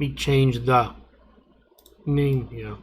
me change the name here.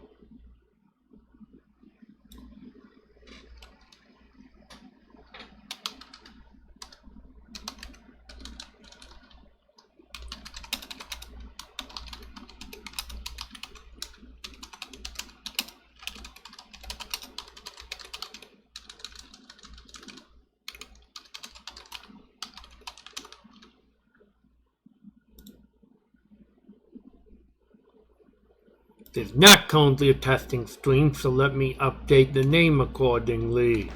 This is not currently a testing stream, so let me update the name accordingly.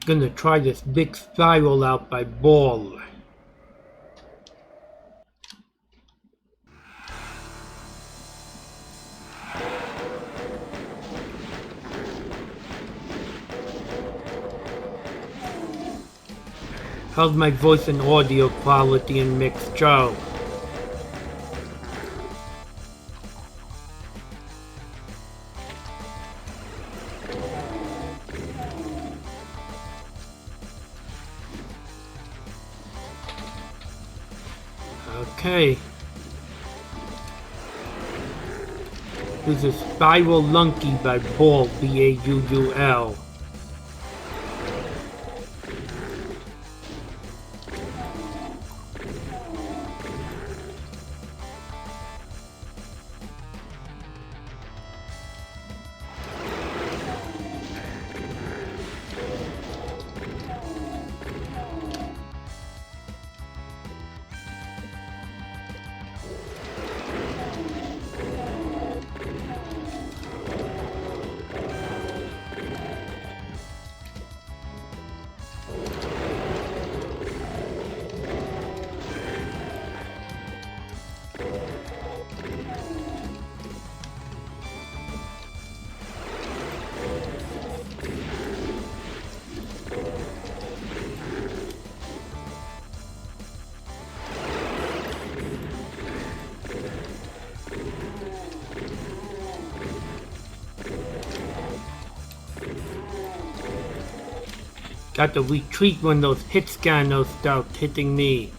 Gonna try this big spiral out by Ball. How's my voice and audio quality and mixture? Okay. This is Spiralunky by Ball, B-A-U-U-L. Got to retreat when those hit scanners start hitting me.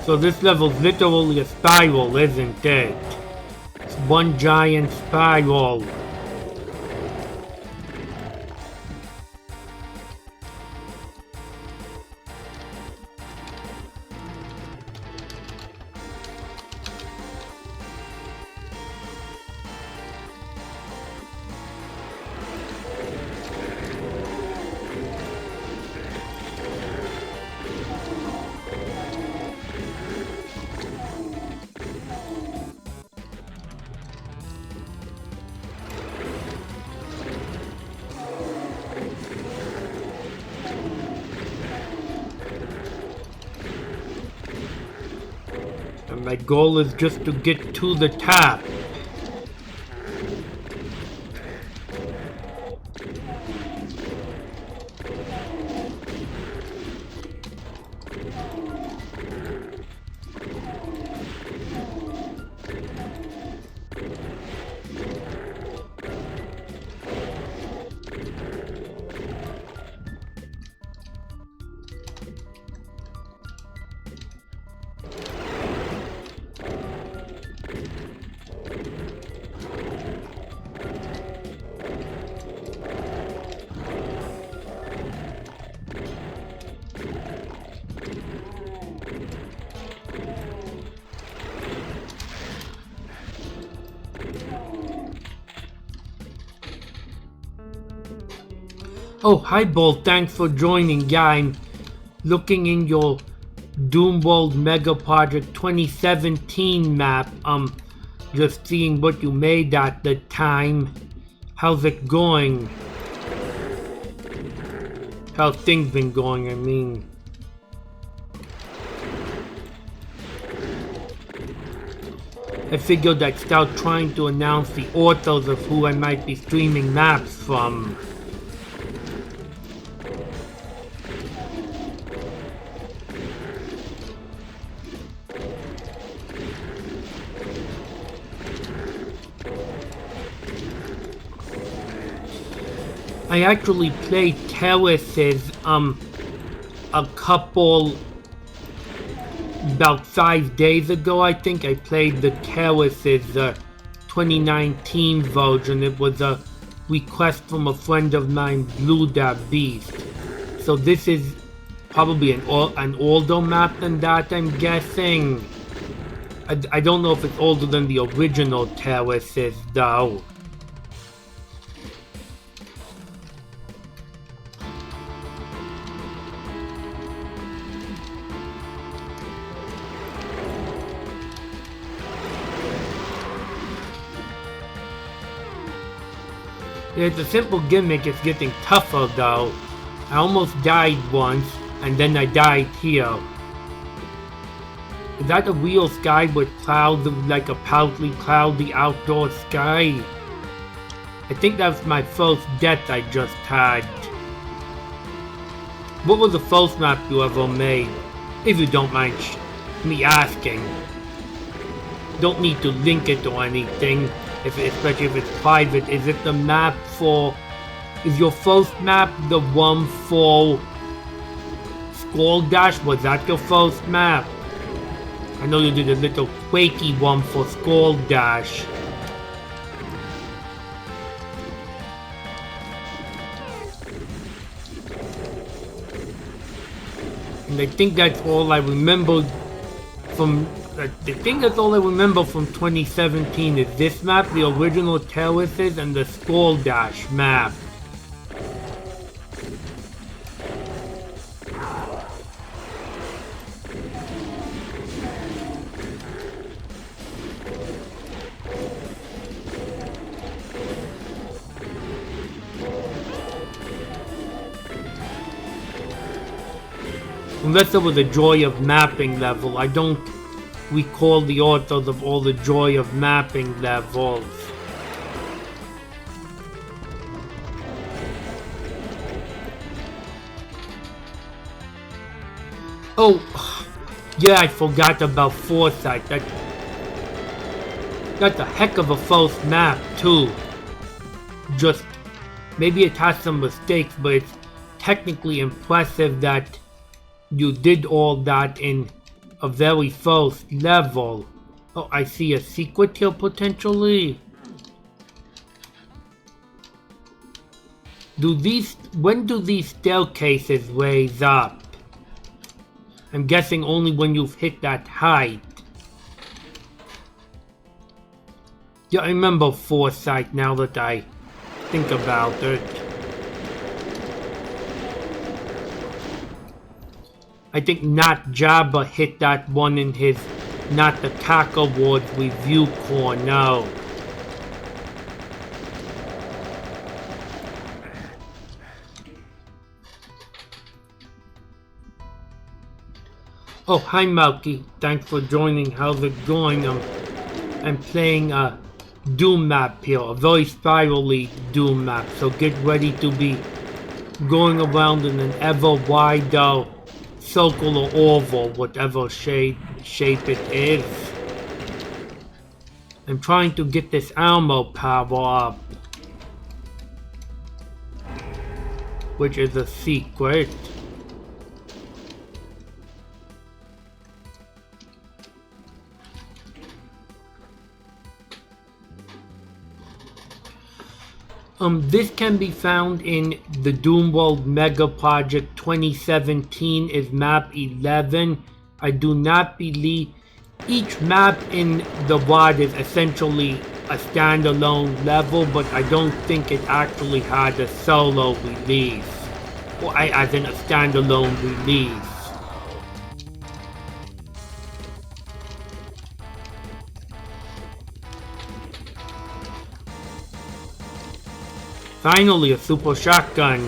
So this level's literally a spiral, isn't it? It's one giant spiral. My goal is just to get to the top. Oh, hi Bolt, thanks for joining. Yeah, I'm looking in your Doomworld Mega Project 2017 map. Just seeing what you made at the time. How's it going? How's things been going, I mean? I figured I'd start trying to announce the authors of who I might be streaming maps from. I actually played Terraces, a couple, about 5 days ago, I think. I played the Terraces, 2019 version. It was a request from a friend of mine, Blue That Beast. So this is probably an older map than that, I'm guessing. I don't know if it's older than the original Terraces, though. It's a simple gimmick, it's getting tougher though. I almost died once, and then I died here. Is that a real sky with clouds, like a partly cloudy outdoor sky? I think that's my first death I just had. What was the first map you ever made? If you don't mind me asking. Don't need to link it or anything. Especially if it's private. Is it the map for... Is your first map the one for... Skull Dash? Was that your first map? I know you did a little quakey one for Skull Dash. And I think that's all I remember from... I think that's all I remember from 2017 is this map, the original Terraces, and the Skull Dash map. Unless it was a Joy of Mapping level, I don't recall the authors of all the Joy of Mapping levels. Oh, yeah, I forgot about Foresight. That's a heck of a first map, too. Just, maybe it has some mistakes, but it's technically impressive that you did all that in a very first level. Oh, I see a secret here potentially. When do these staircases raise up? I'm guessing only when you've hit that height. Yeah, I remember Foresight now that I think about it. I think Not Jabba hit that one in his Not the Cack Awards review corner. Oh, hi Malky. Thanks for joining. How's it going? I'm playing a Doom map here, a very spirally Doom map. So get ready to be going around in an ever wider circle or oval, whatever shape it is. I'm trying to get this armor power up, which is a secret. This can be found in the Doomworld Mega Project 2017 is map 11. I do not believe each map in the WOD is essentially a standalone level, but I don't think it actually had a solo release. Or as in a standalone release. Finally, a super shotgun.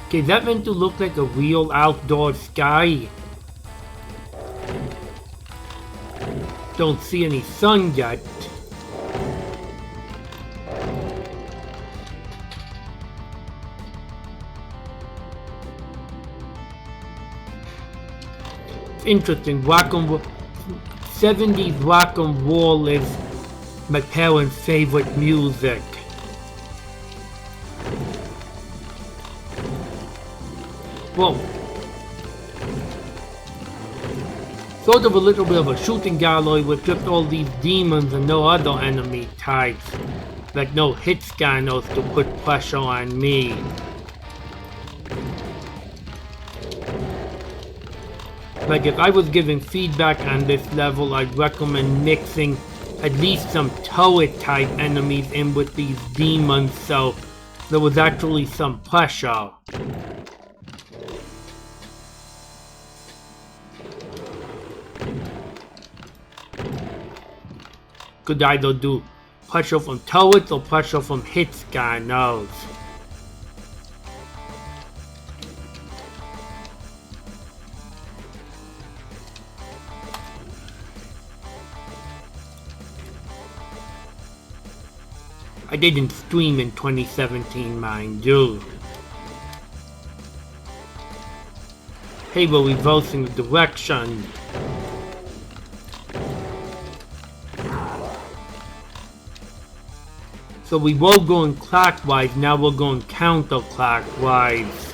Okay, is that meant to look like a real outdoor sky? Don't see any sun yet. It's interesting, rock and roll. 70s rock and roll is my parents' favorite music. Whoa. Sort of a little bit of a shooting gallery with just all these demons and no other enemy types. Like no hit scanners to put pressure on me. Like if I was giving feedback on this level, I'd recommend mixing at least some turret type enemies in with these demons so there was actually some pressure. Could either do pressure from turrets or pressure from hit scanners. I didn't stream in 2017, mind you. Hey, we're reversing the direction. So we were going clockwise, now we're going counterclockwise.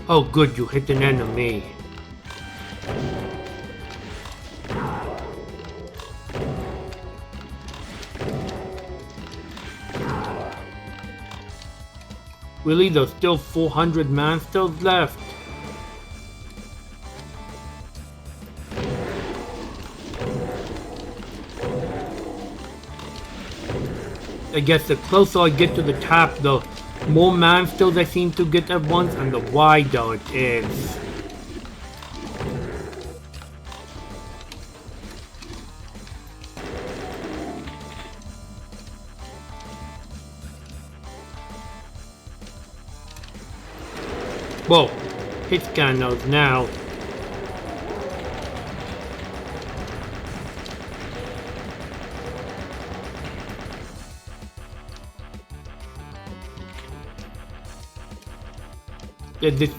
Oh good, you hit an enemy. Really, there's still 400 monsters left. I guess the closer I get to the top, the more monsters I seem to get at once, and the wider it is. Whoa, hit scanners now.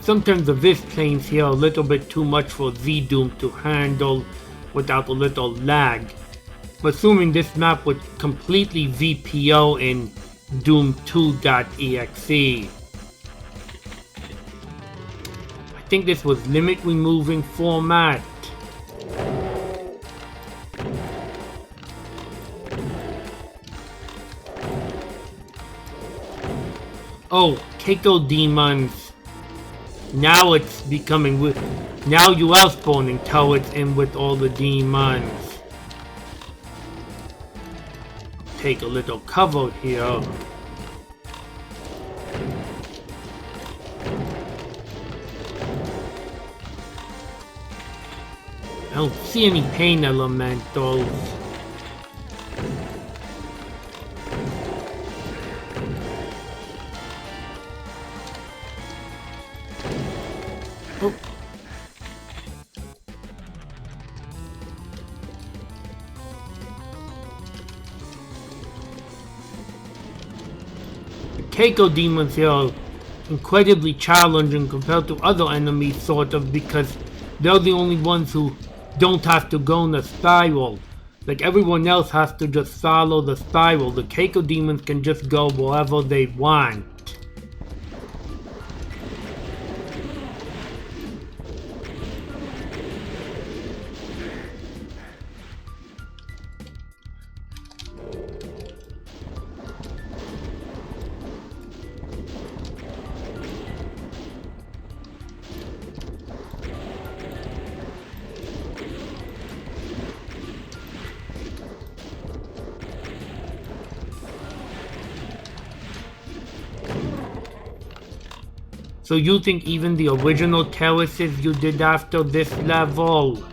Sometimes the vis planes here are a little bit too much for Z-Doom to handle without a little lag. I'm assuming this map would completely VPO in Doom2.exe. I think this was limit removing format. Oh, Keiko demons. Now it's becoming with. Now you are spawning turrets in with all the demons. Take a little cover here. I don't see any pain elementals. Oh. The Keiko demons here are incredibly challenging compared to other enemies, sort of, because they're the only ones who don't have to go in a spiral. Like everyone else has to just follow the spiral. The Keiko demons can just go wherever they want. So you think even the original terraces you did after this level?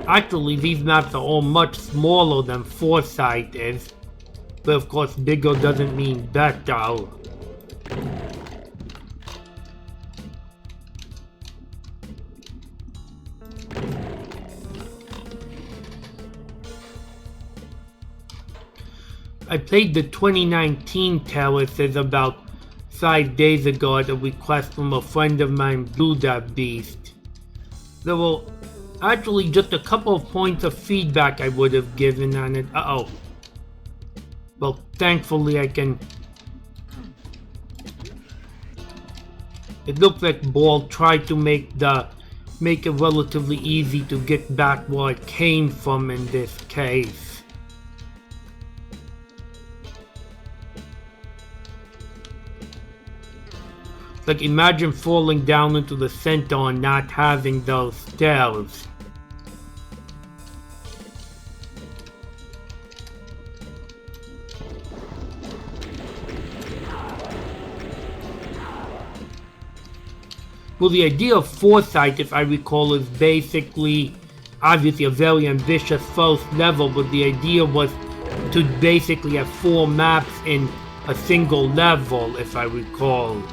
Actually, these maps are all much smaller than Foresight is. But of course, bigger doesn't mean better. I played the 2019 terraces about 5 days ago at a request from a friend of mine, Blew That Beast. There were actually just a couple of points of feedback I would have given on it. Uh-oh. Well, thankfully I can... It looks like Ball tried to make it relatively easy to get back where it came from in this case. Like, imagine falling down into the center and not having those stairs. Well, the idea of Foresight, if I recall, is basically, obviously a very ambitious first level, but the idea was to basically have 4 maps in a single level, if I recall.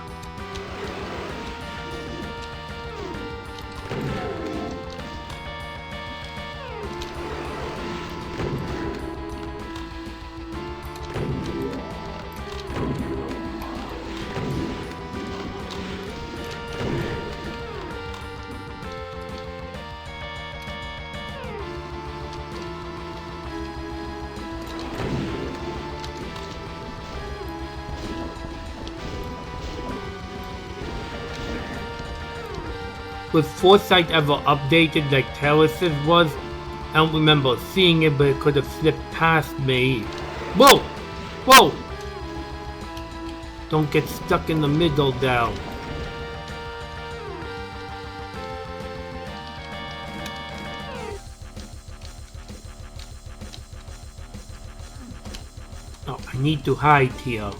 Was Foresight ever updated like Terraces was? I don't remember seeing it, but it could have slipped past me. Whoa! Whoa! Don't get stuck in the middle there. Oh, I need to hide here.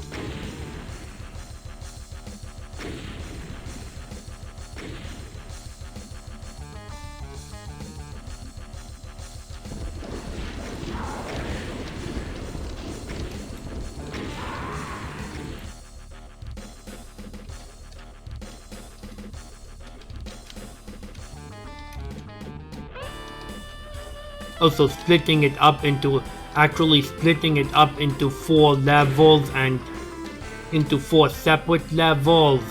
Also actually splitting it up into 4 levels and into 4 separate levels.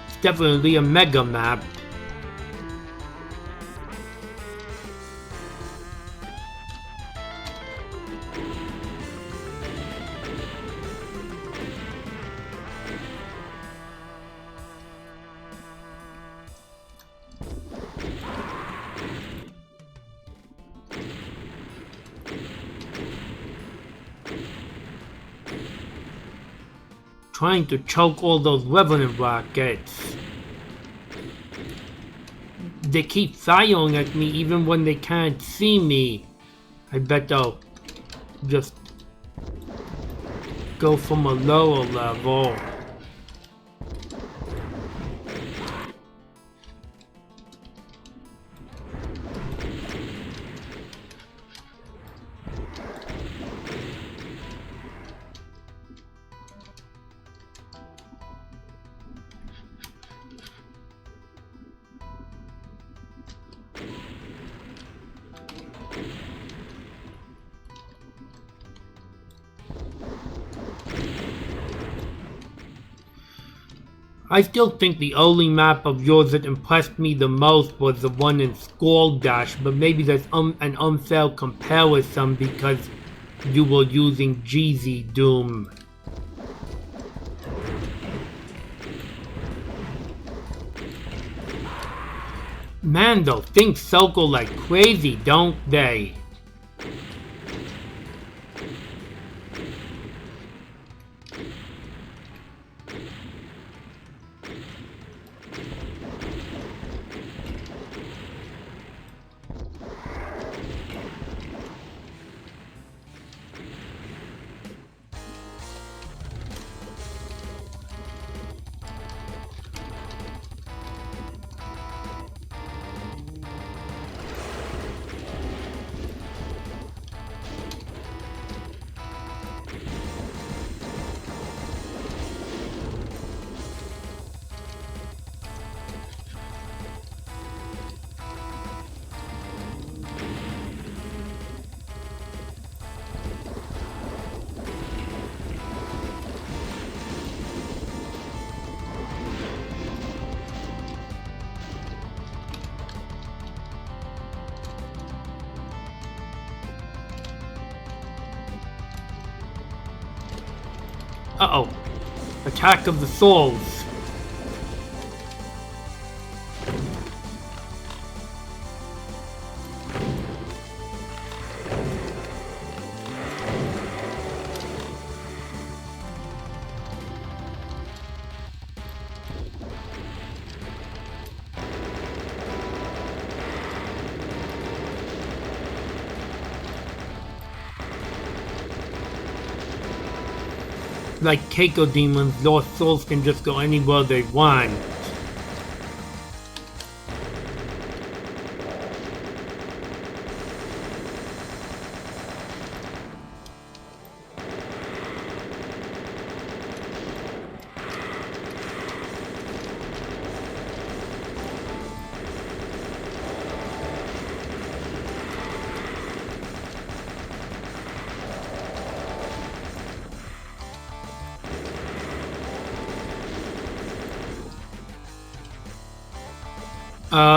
It's definitely a mega map. Trying to choke all those revenant rockets. They keep firing at me even when they can't see me. I bet I'll just go from a lower level. I still think the only map of yours that impressed me the most was the one in Skull Dash, but maybe that's an unfair comparison because you were using GZ Doom. Man, those things circle like crazy, don't they? Uh-oh. Attack of the Souls. Like Keiko demons, lost souls can just go anywhere they want.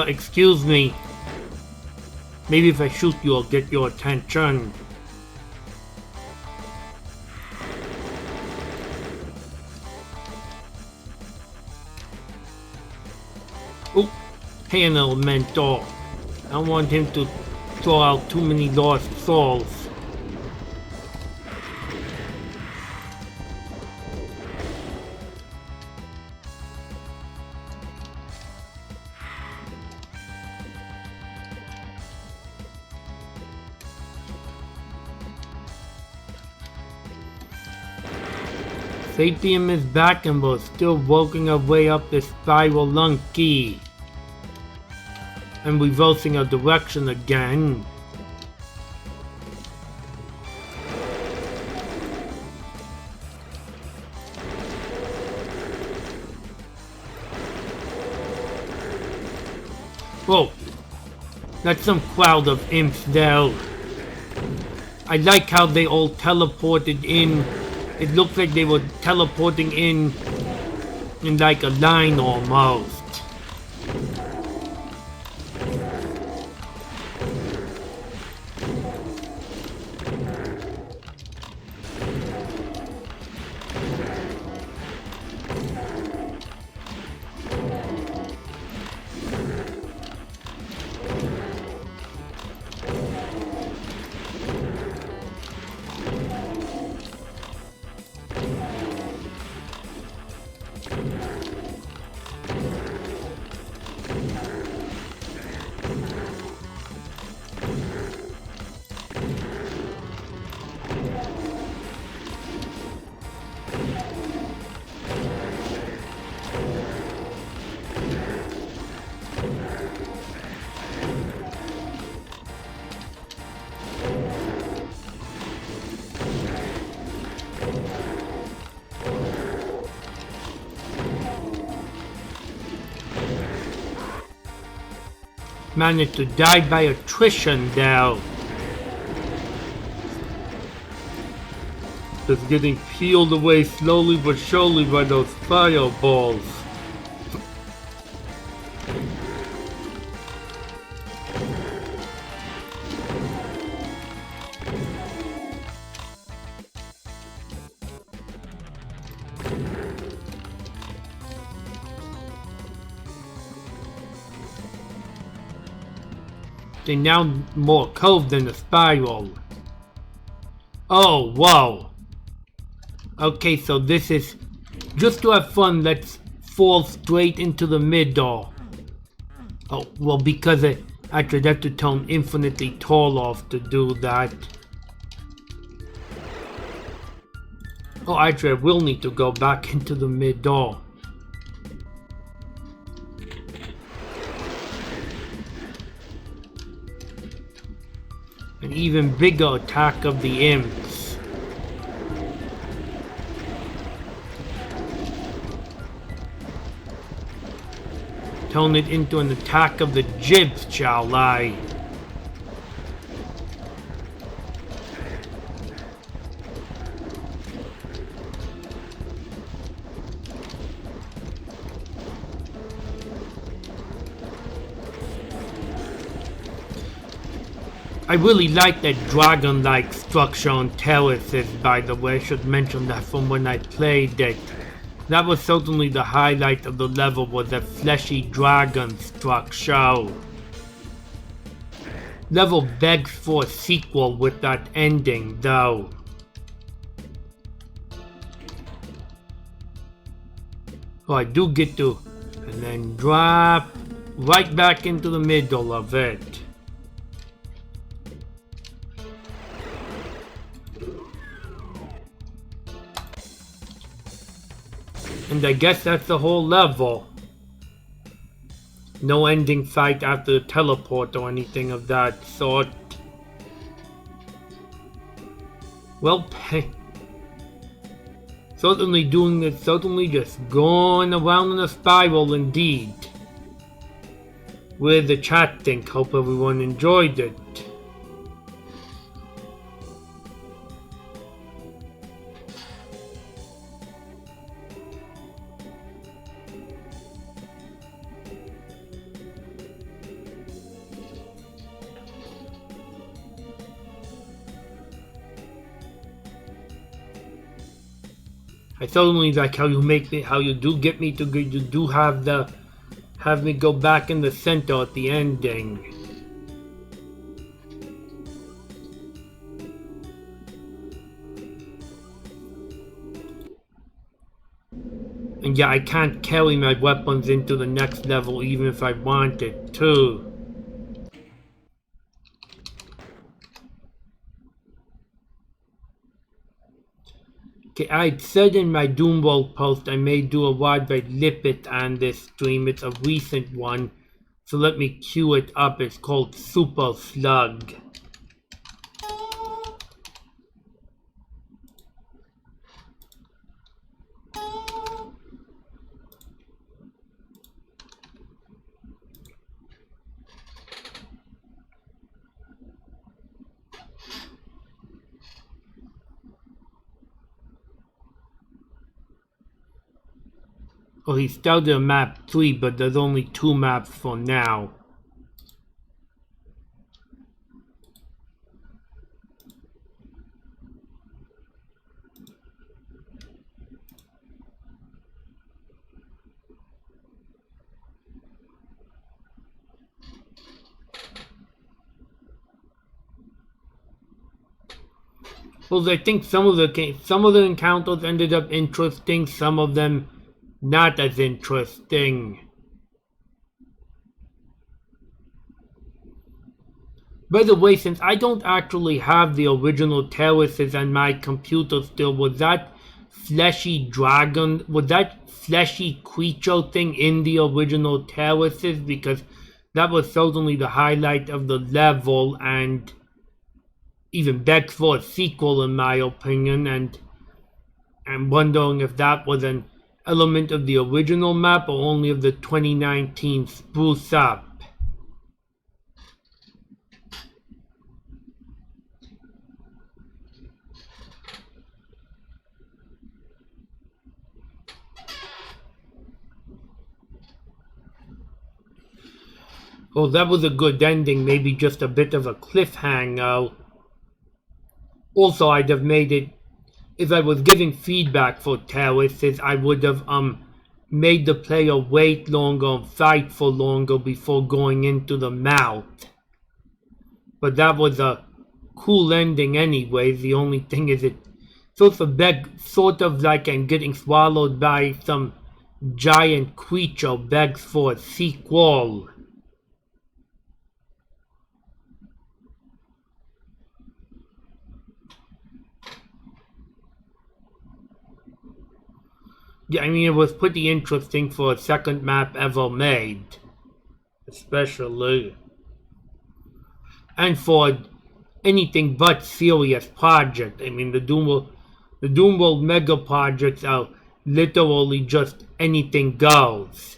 Excuse me. Maybe if I shoot you, I'll get your attention. Oh, hey, an elemental. I don't want him to throw out too many lost souls. Satium is back and we're still working our way up the Spiralunky. And reversing our direction again. Whoa, that's some crowd of imps there. I like how they all teleported in. It looks like they were teleporting in like a line almost. Managed to die by attrition there. Just getting peeled away slowly but surely by those fireballs. They're now more curved than the spiral. Oh, whoa. Okay, so this is just to have fun. Let's fall straight into the middle. Oh, well, because I'd have to turn infinitely tall off to do that. Oh, actually, I will need to go back into the middle. An even bigger attack of the imps. Turn it into an attack of the jibs, shall I? I really like that dragon-like structure on terraces, by the way. I should mention that from when I played it. That was certainly the highlight of the level, was a fleshy dragon structure. Level begs for a sequel with that ending, though. So I do get to, and then drop right back into the middle of it. And I guess that's the whole level. No ending fight after the teleport or anything of that sort. Well, certainly doing it, certainly just going around in a spiral indeed. Where's the chat think? Hope everyone enjoyed it. I certainly like how you make me, how you do get me to, you do have me go back in the center at the ending. And yeah, I can't carry my weapons into the next level even if I wanted to. Okay, I said in my Doomworld post I may do a wide by Lippet on this stream. It's a recent one, so let me cue it up. It's called Super Slug. Well, he started a map 3, but there's only 2 maps for now. Well, I think some of the encounters ended up interesting, some of them not as interesting. By the way, since I don't actually have the original terraces on my computer still, was that fleshy dragon, was that fleshy creature thing in the original terraces? Because that was certainly the highlight of the level and even begs for a sequel in my opinion, and I'm wondering if that was an element of the original map or only of the 2019 spruce up. Well, that was a good ending, maybe just a bit of a cliffhanger. Also, I'd have made it, if I was giving feedback for terraces, I would have made the player wait longer and fight for longer before going into the mouth. But that was a cool ending anyway. The only thing is it sort of like I'm getting swallowed by some giant creature begs for a sequel. Yeah, I mean, it was pretty interesting for a second map ever made. Especially. And for anything but serious project. I mean, the Doomworld mega projects are literally just anything goes.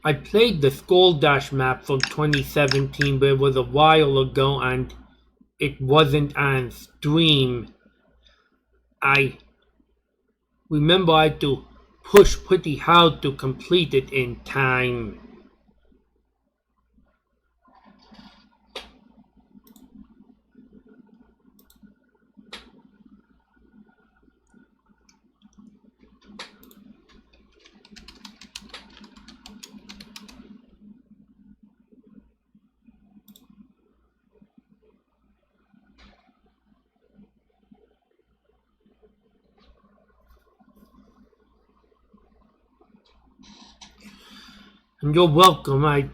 I played the Skull Dash map from 2017, but it was a while ago and it wasn't on stream. I remember I had to push pretty hard to complete it in time. And you're welcome. I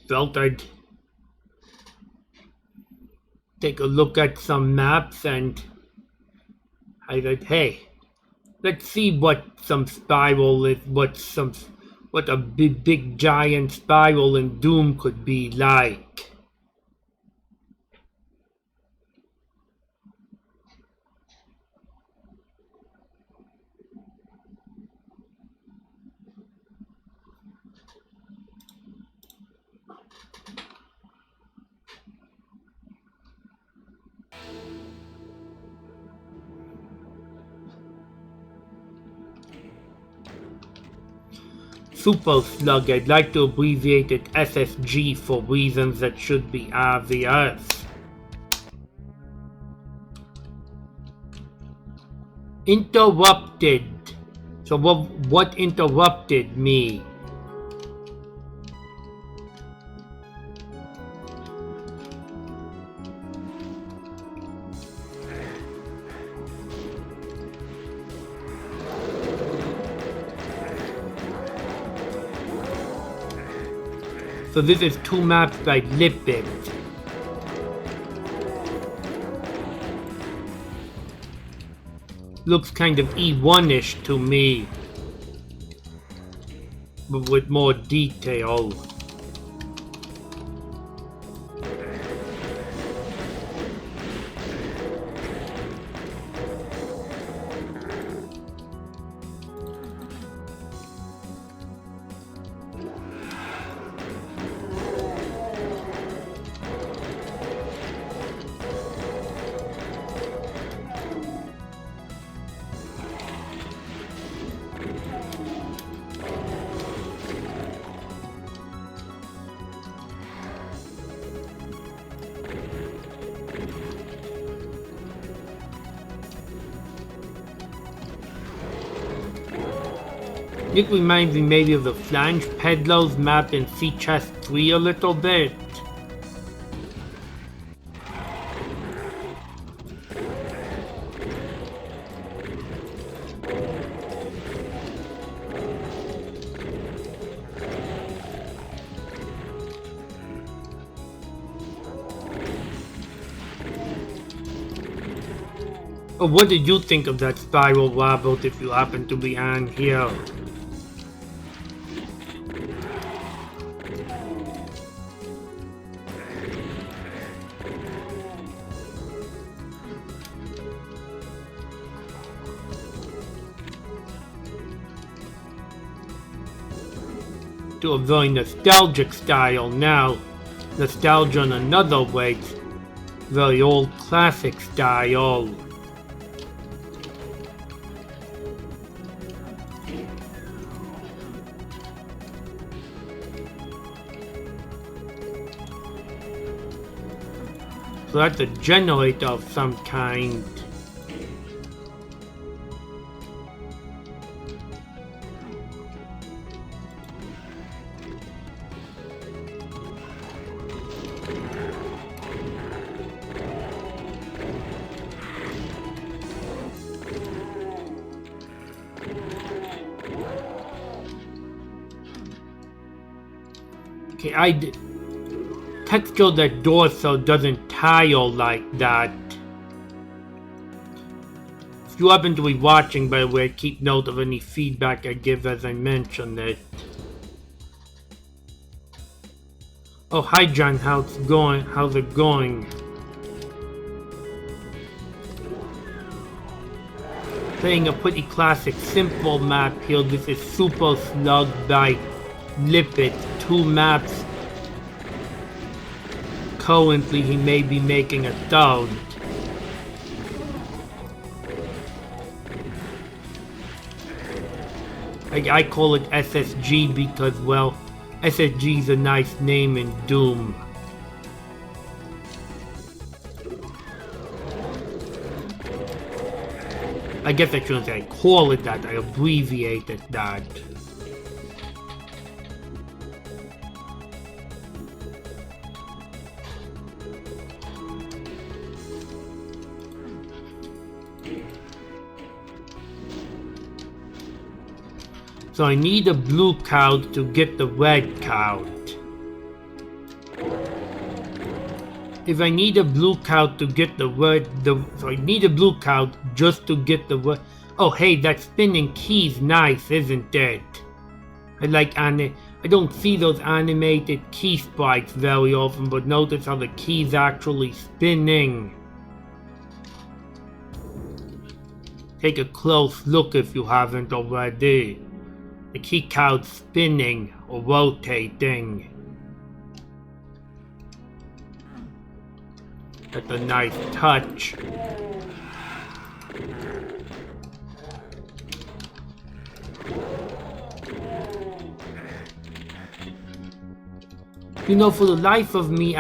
felt I'd take a look at some maps and I said, hey, let's see what some spiral is, what a big giant spiral in Doom could be like. Super Slug, I'd like to abbreviate it SSG for reasons that should be obvious. Interrupted. So what interrupted me? So this is 2 maps by Lipit. Looks kind of E1-ish to me, but with more detail. It reminds me maybe of the Flange Peddlers map in Sea Chest 3 a little bit. What did you think of that spiral, Robert, if you happen to be on here? To a very nostalgic style now. Nostalgia in another way. Very old classic style. So that's a generator of some kind. Okay, I did. Texture that door so doesn't tile like that. If you happen to be watching, by the way, keep note of any feedback I give as I mention it. Oh, hi John, how's it going? Playing a pretty classic simple map here. This is Super Slug by flip it. 2 maps. Currently, he may be making a third. I call it SSG because, well, SSG is a nice name in Doom. I guess I shouldn't say I call it that, I abbreviated that. So I need a blue card to get the red card. If I need a blue card to get the red, so I need a blue card just to get the red. Oh hey, that spinning key's nice, isn't it? I don't see those animated key sprites very often, but notice how the key's actually spinning. Take a close look if you haven't already. The key card's spinning or rotating. That's a nice touch. You know, for the life of me,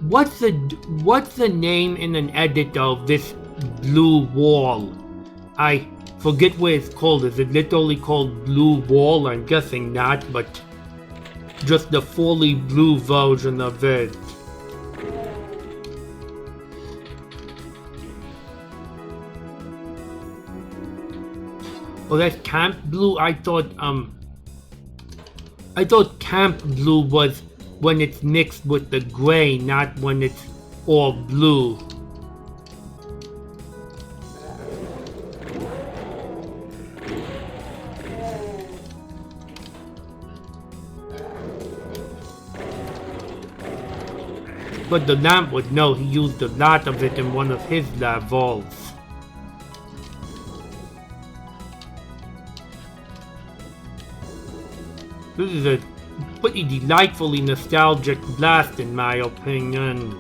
what's the name in an editor of this blue wall? I forget what it's called. Is it literally called Blue Wall? I'm guessing not, but just the fully blue version of it. Oh, that's Camp Blue? I thought Camp Blue was when it's mixed with the gray, not when it's all blue. But the lamp would know, he used a lot of it in one of his levels. This is a pretty delightfully nostalgic blast in my opinion.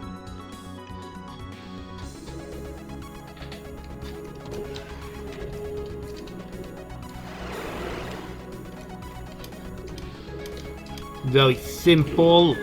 Very simple.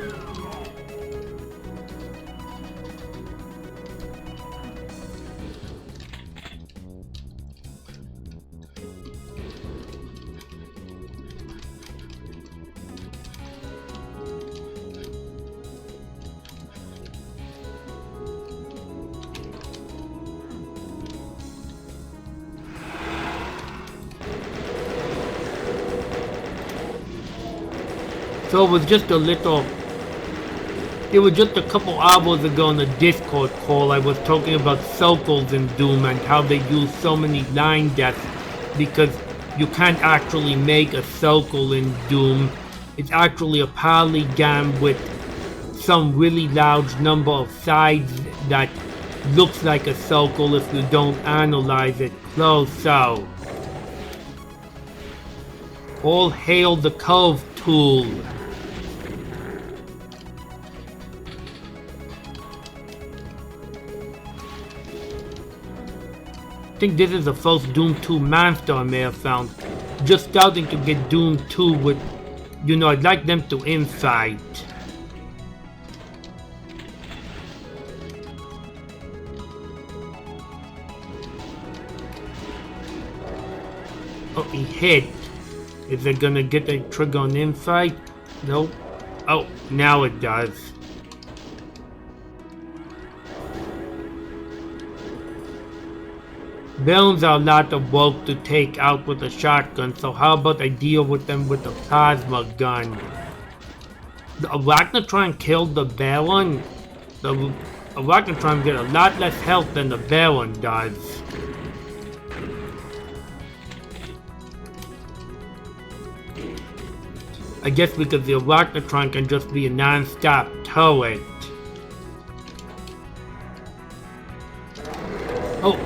So it was just a couple hours ago in a Discord call I was talking about circles in Doom and how they use so many line deaths because you can't actually make a circle in Doom. It's actually a polygon with some really large number of sides that looks like a circle if you don't analyze it close. So, all hail the curve tool. I think this is the first Doom 2 monster I may have found. Just starting to get Doom 2 with, you know, I'd like them to infight. Oh, he hit. Is it gonna get a trigger on infight? Nope. Oh, now it does. Barons are a lot of work to take out with a shotgun, so how about I deal with them with a plasma gun? The Arachnotron killed the Baron? The Arachnotron get a lot less health than the Baron does. I guess because the Arachnotron can just be a non-stop turret. Oh!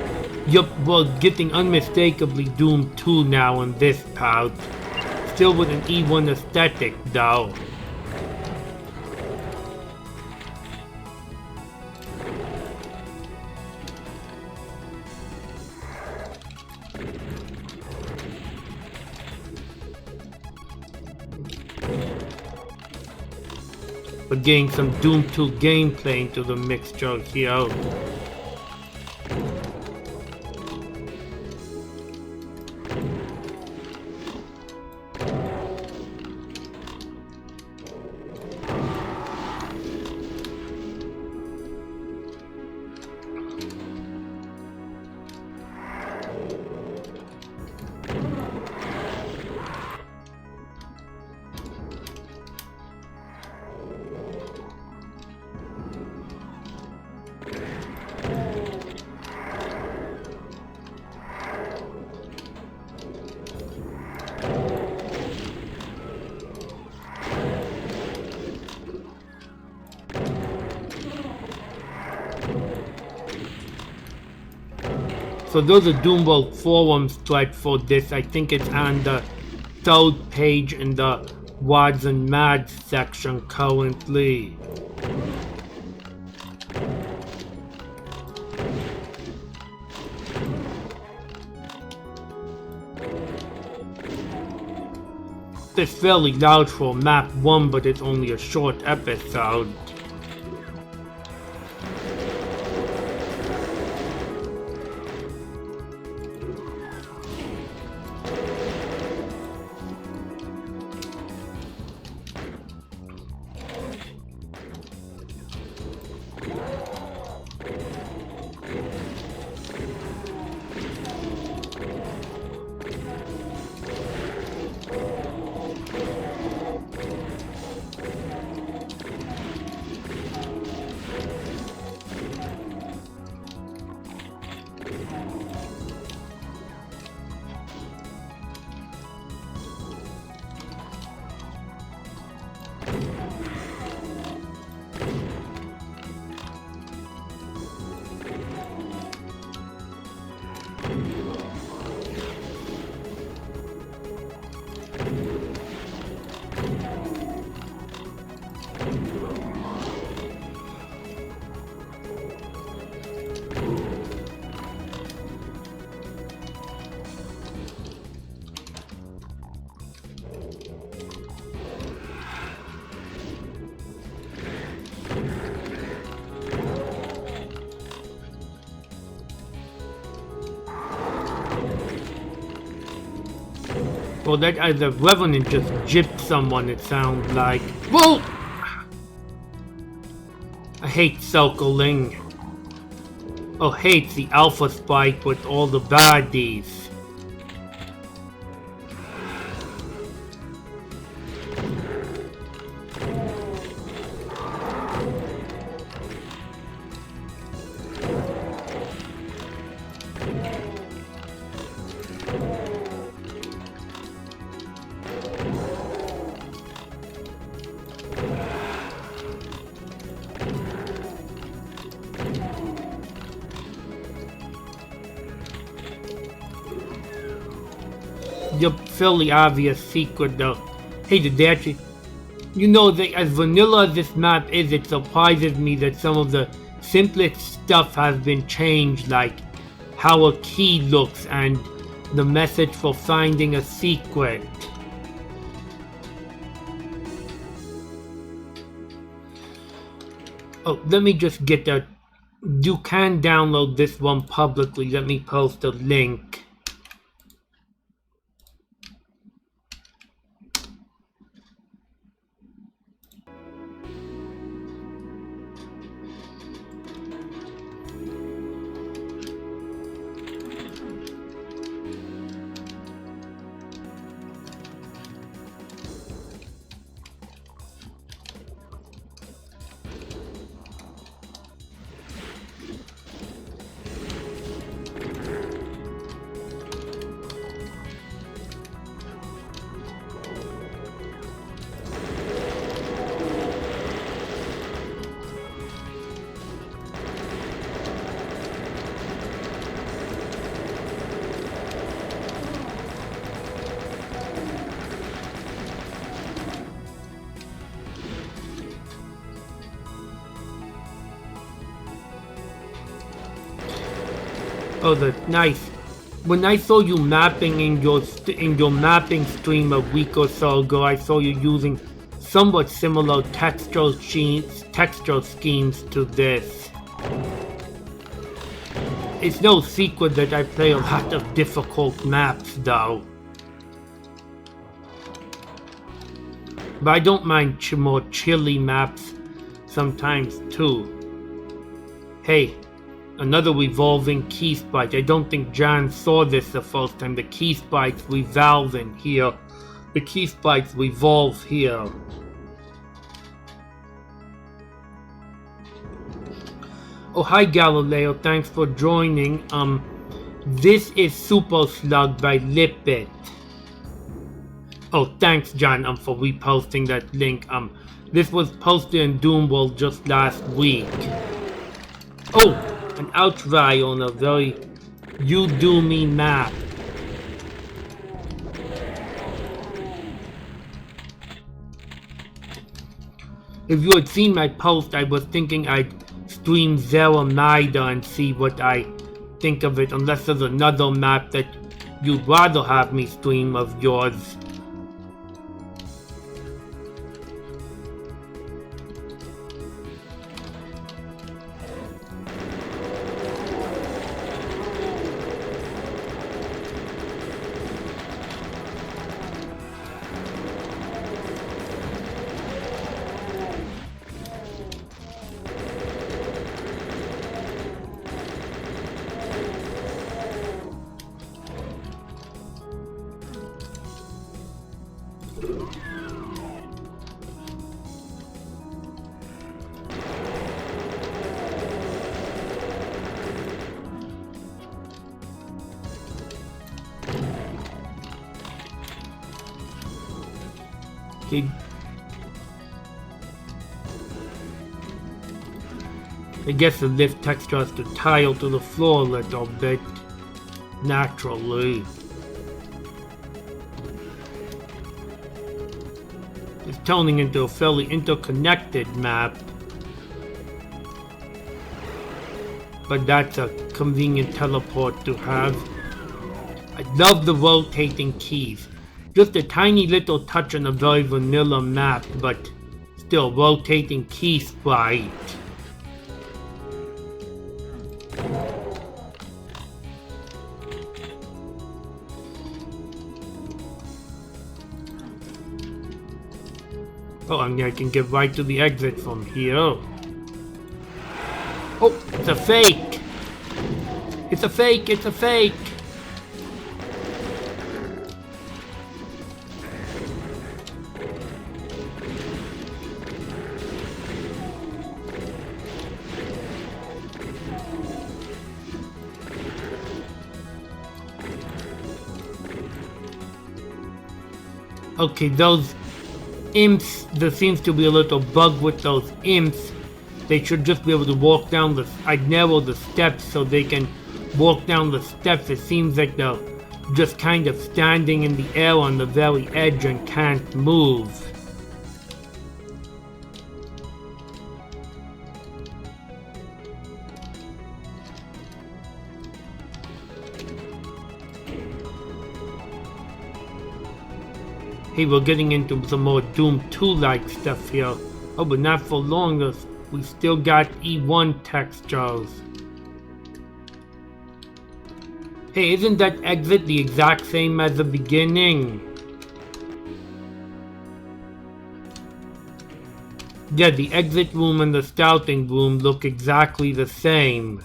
Yup, we're getting unmistakably Doom 2 now in this part. It's still with an E1 aesthetic, though. But getting some Doom 2 gameplay into the mixture here. So there's a Doomworld forums thread for this. I think it's on the 3rd page in the Wads and Mads section currently. It's fairly large for Map 1, but it's only a short episode. Well, that the Revenant just gypped someone, it sounds like. Whoa! I hate circling. Oh, hates the Alpha Spike with all the baddies. The fairly obvious secret though. Hey, did they actually... You know, as vanilla as this map is, it surprises me that some of the simplest stuff has been changed, like how a key looks and the message for finding a secret. Oh, let me just get that. You can download this one publicly. Let me post a link. Oh, that's nice. When I saw you mapping in your mapping stream a week or so ago, I saw you using somewhat similar textural schemes to this. It's no secret that I play a lot of difficult maps, though. But I don't mind more chilly maps sometimes, too. Hey, another revolving key sprite. I don't think John saw this the first time. The key sprites revolve in here. The key sprites revolve here. Oh, hi Galileo, thanks for joining. This is Super Slug by Lipit. Oh, thanks John, for reposting that link. This was posted in Doomworld just last week. Oh, an outtry on a very You Do Me map. If you had seen my post, I was thinking I'd stream Zeramida and see what I think of it, unless there's another map that you'd rather have me stream of yours. I guess the lift texture has to tile to the floor a little bit, naturally. It's turning into a fairly interconnected map, but that's a convenient teleport to have. I love the rotating keys. Just a tiny little touch on a very vanilla map, but still rotating key sprite. Oh, and I can get right to the exit from here. Oh, it's a fake! It's a fake! It's a fake! Okay, those imps, there seems to be a little bug with those imps. They should just be able to walk down the... I'd narrow the steps so they can walk down the steps. It seems like they're just kind of standing in the air on the very edge and can't move. Hey, we're getting into some more Doom 2-like stuff here. Oh, but not for long, we still got E1 textures. Hey, isn't that exit the exact same as the beginning? Yeah, the exit room and the scouting room look exactly the same.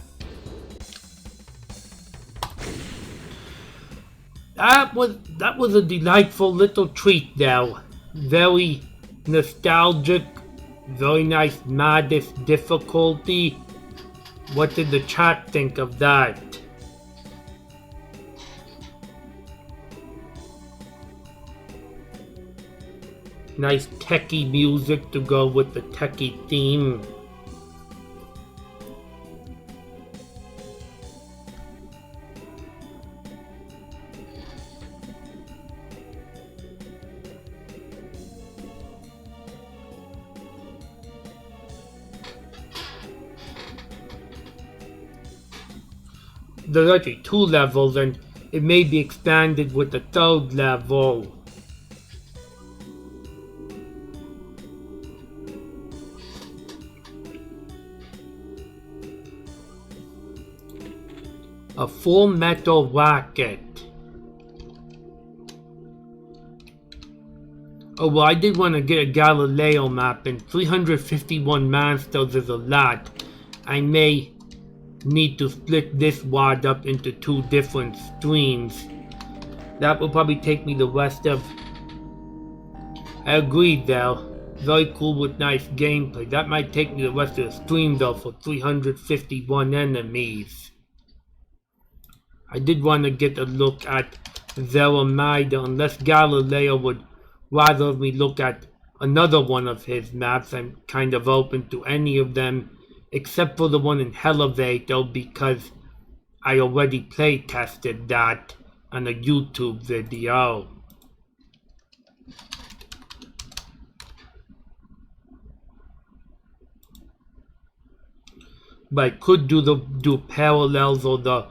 That was a delightful little treat though. Very nostalgic, very nice modest difficulty. What did the chat think of that? Nice techie music to go with the techie theme. there's actually 2 levels, and it may be expanded with the 3rd level. A full metal rocket. Oh well, I did want to get a Galileo map, and 351 monsters is a lot. I may need to split this wad up into 2 different streams. That will probably take me the rest of... I agree though. Very cool with nice gameplay. That might take me the rest of the stream though for 351 enemies. I did want to get a look at Zeramida, unless Galileo would rather me look at another one of his maps. I'm kind of open to any of them, except for the one in Elevator, because I already play tested that on a YouTube video. But I could do parallels or the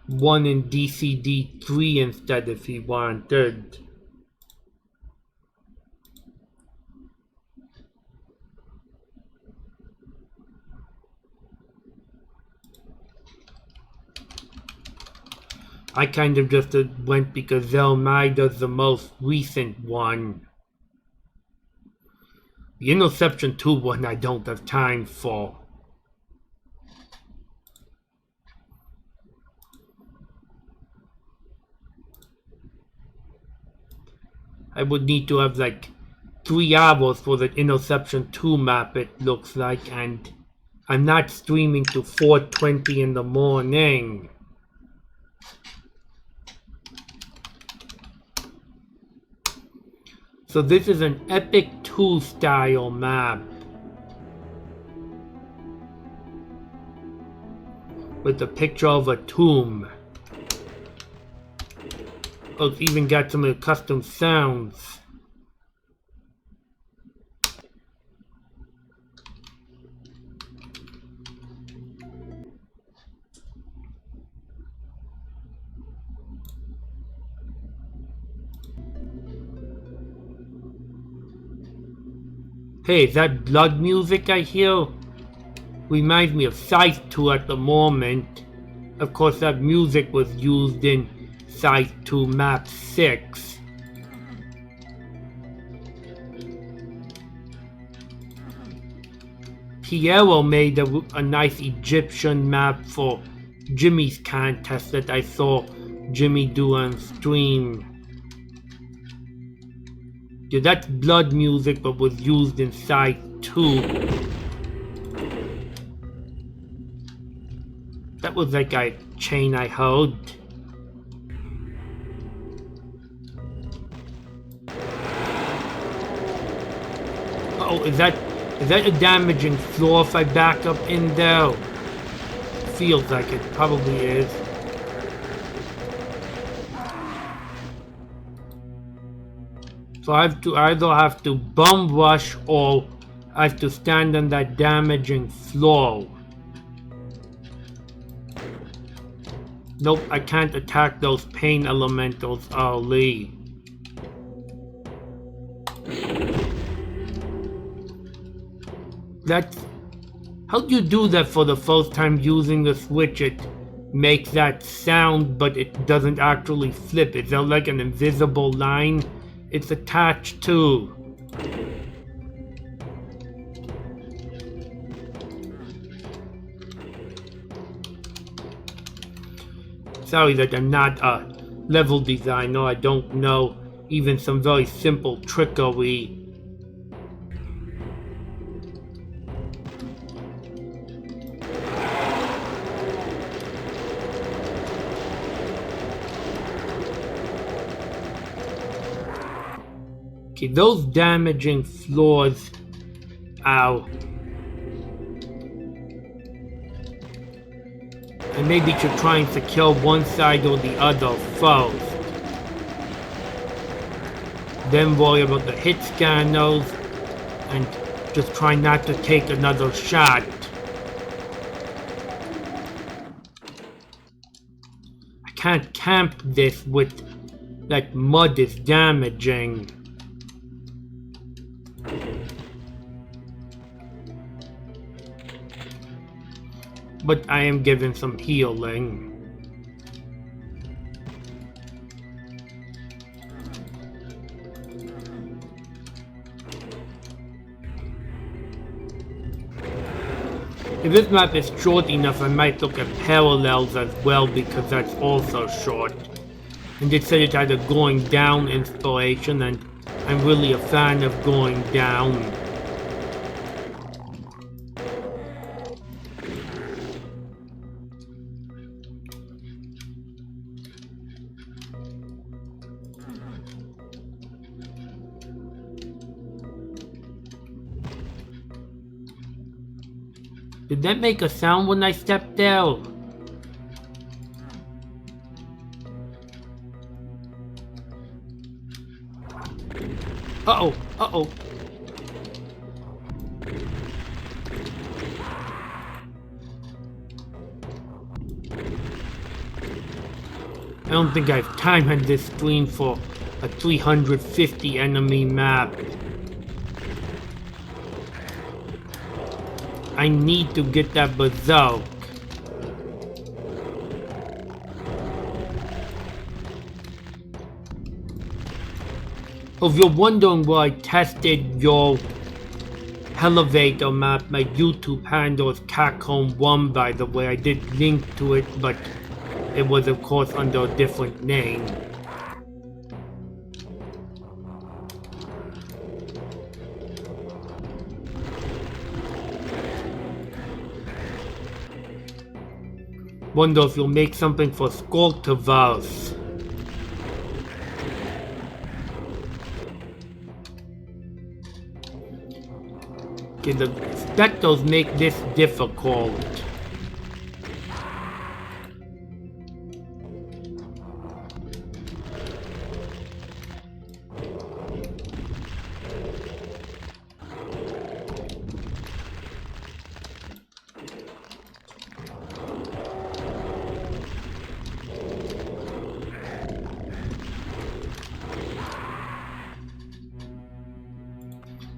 one in DCD3 instead if he wanted. I kind of just went because Zelmida's the most recent one. The Interception 2 one I don't have time for. I would need to have like 3 hours for the Interception 2 map, it looks like, and I'm not streaming to 4:20 in the morning. So this is an Epic 2 style map. With a picture of a tomb. Oh, it's even got some of the custom sounds. Hey, is that blood music I hear? Reminds me of Scythe 2 at the moment. Of course, that music was used in Scythe 2 Map 6. Piero made a nice Egyptian map for Jimmy's contest that I saw Jimmy do on stream. Yeah, that's blood music but was used in Scythe 2. That was like a chain I heard. Oh, is that a damaging floor if I back up in there? Feels like it probably is. So I either have to bum rush or I have to stand on that damaging floor. Nope, I can't attack those pain elementals early. How do you do that for the first time using the switch? It makes that sound, but it doesn't actually flip. Is there like an invisible line it's attached to? Sorry that I'm not a level designer. I don't know even some very simple trickery. Okay, those damaging floors. Ow. I maybe should try and secure one side or the other first. Then worry about the hit scanners and just try not to take another shot. can't camp this with that mud is damaging. But I am given some healing. If this map is short enough, I might look at parallels as well, because that's also short. And it said it had a going down inspiration, and I'm really a fan of going down. Did that make a sound when I stepped there? Uh-oh, uh-oh. I don't think I have time on this stream for a 350 enemy map. I need to get that berserk. Oh, if you're wondering where I tested your elevator map, my YouTube handle is Catcomb1, by the way. I did link to it, but it was of course under a different name. Wonder if you'll make something for Sculptiverse. Okay, the specters make this difficult.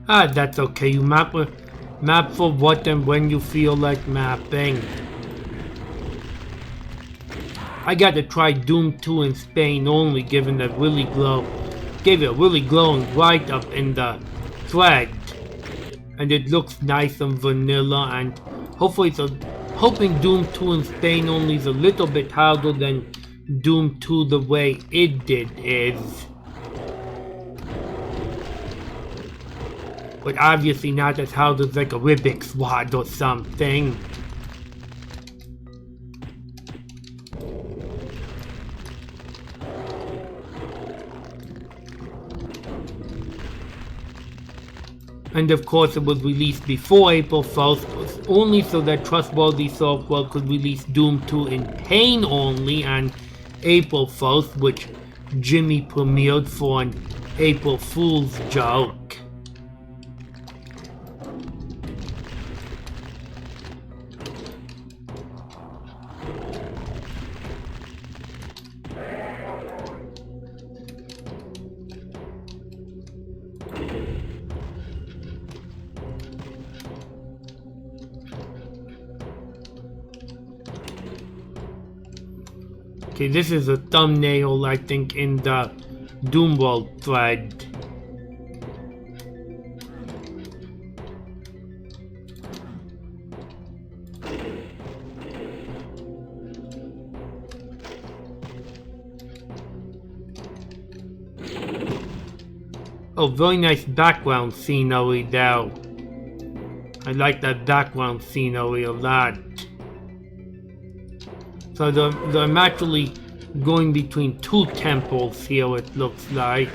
Ah, that's okay. You map for what and when you feel like mapping. I gotta try Doom 2 in Spain only, given that gave it a really glowing write up in the thread, and it looks nice and vanilla. And hopefully, hoping Doom 2 in Spain only is a little bit harder than Doom 2 the way it did is. But obviously not as hard as like a Rubik's Wad or something. And of course it was released before April 1st, only so that Trustworthy Software could release Doom 2 in pain only on April 1st, which Jimmy premiered for an April Fool's joke. Okay, this is a thumbnail, I think, in the Doom World thread. Oh, very nice background scenery there. I like that background scenery a lot. So I'm actually going between two temples here, it looks like.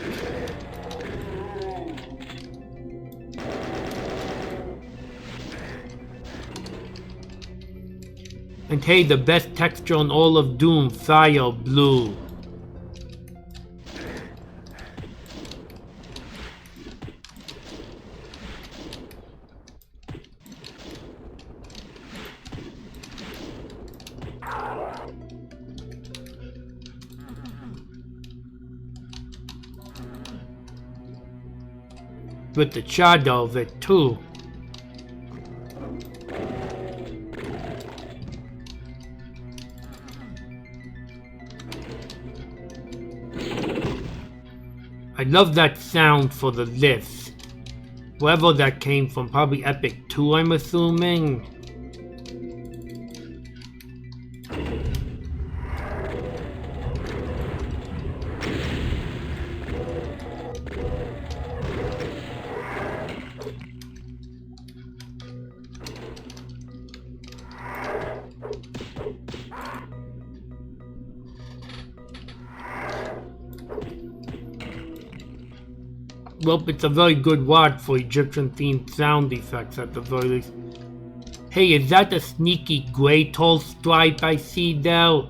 And hey, the best texture on all of Doom, Fire Blue. with the shadow of it too. I love that sound for the lifts. Wherever that came from, probably Epic 2, I'm assuming. Well, it's a very good word for Egyptian-themed sound effects at the very least. Hey, is that a sneaky grey tall stripe I see there?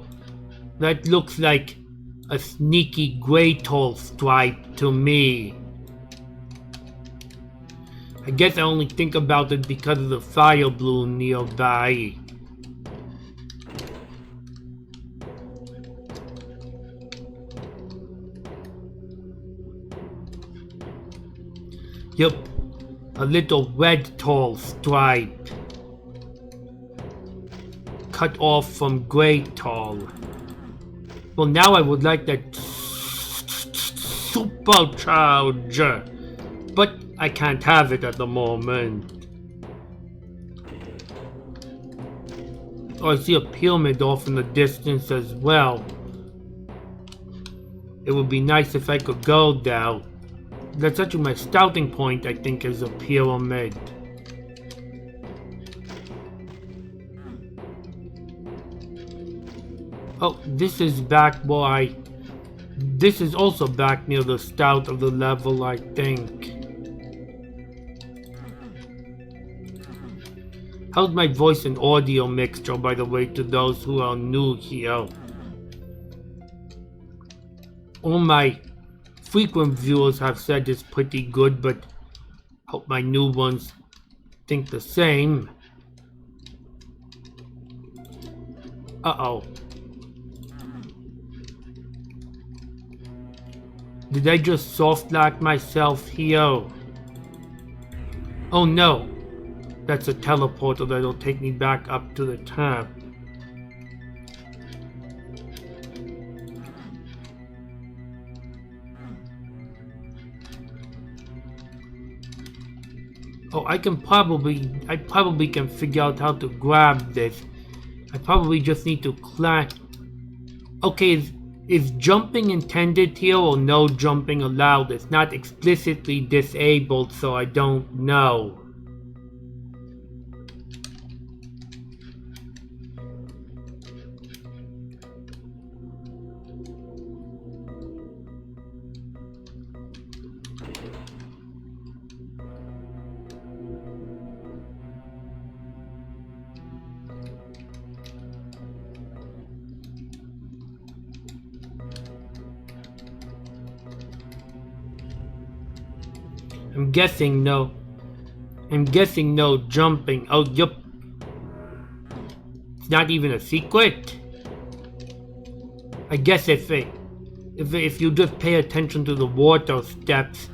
That looks like a sneaky grey tall stripe to me. I guess I only think about it because of the fire balloon nearby. Yup, a little red tall stripe. Cut off from grey tall. Well, now I would like that supercharger, but I can't have it at the moment. Oh, I see a pyramid off in the distance as well. It would be nice if I could go there. That's actually my starting point, I think, is a pyramid. Oh, this is back where this is also back near the start of the level, I think. How's my voice and audio mixture, by the way, to those who are new here? All my frequent viewers have said it's pretty good, but hope my new ones think the same. Uh-oh. Did I just soft lock myself here? Oh no. That's a teleporter that'll take me back up to the top. Oh, I probably can figure out how to grab this. I probably just need to clack. Okay, is jumping intended here or no jumping allowed? It's not explicitly disabled, so I don't know. I'm guessing no jumping. Oh, yup. It's not even a secret. I guess if you just pay attention to the water steps,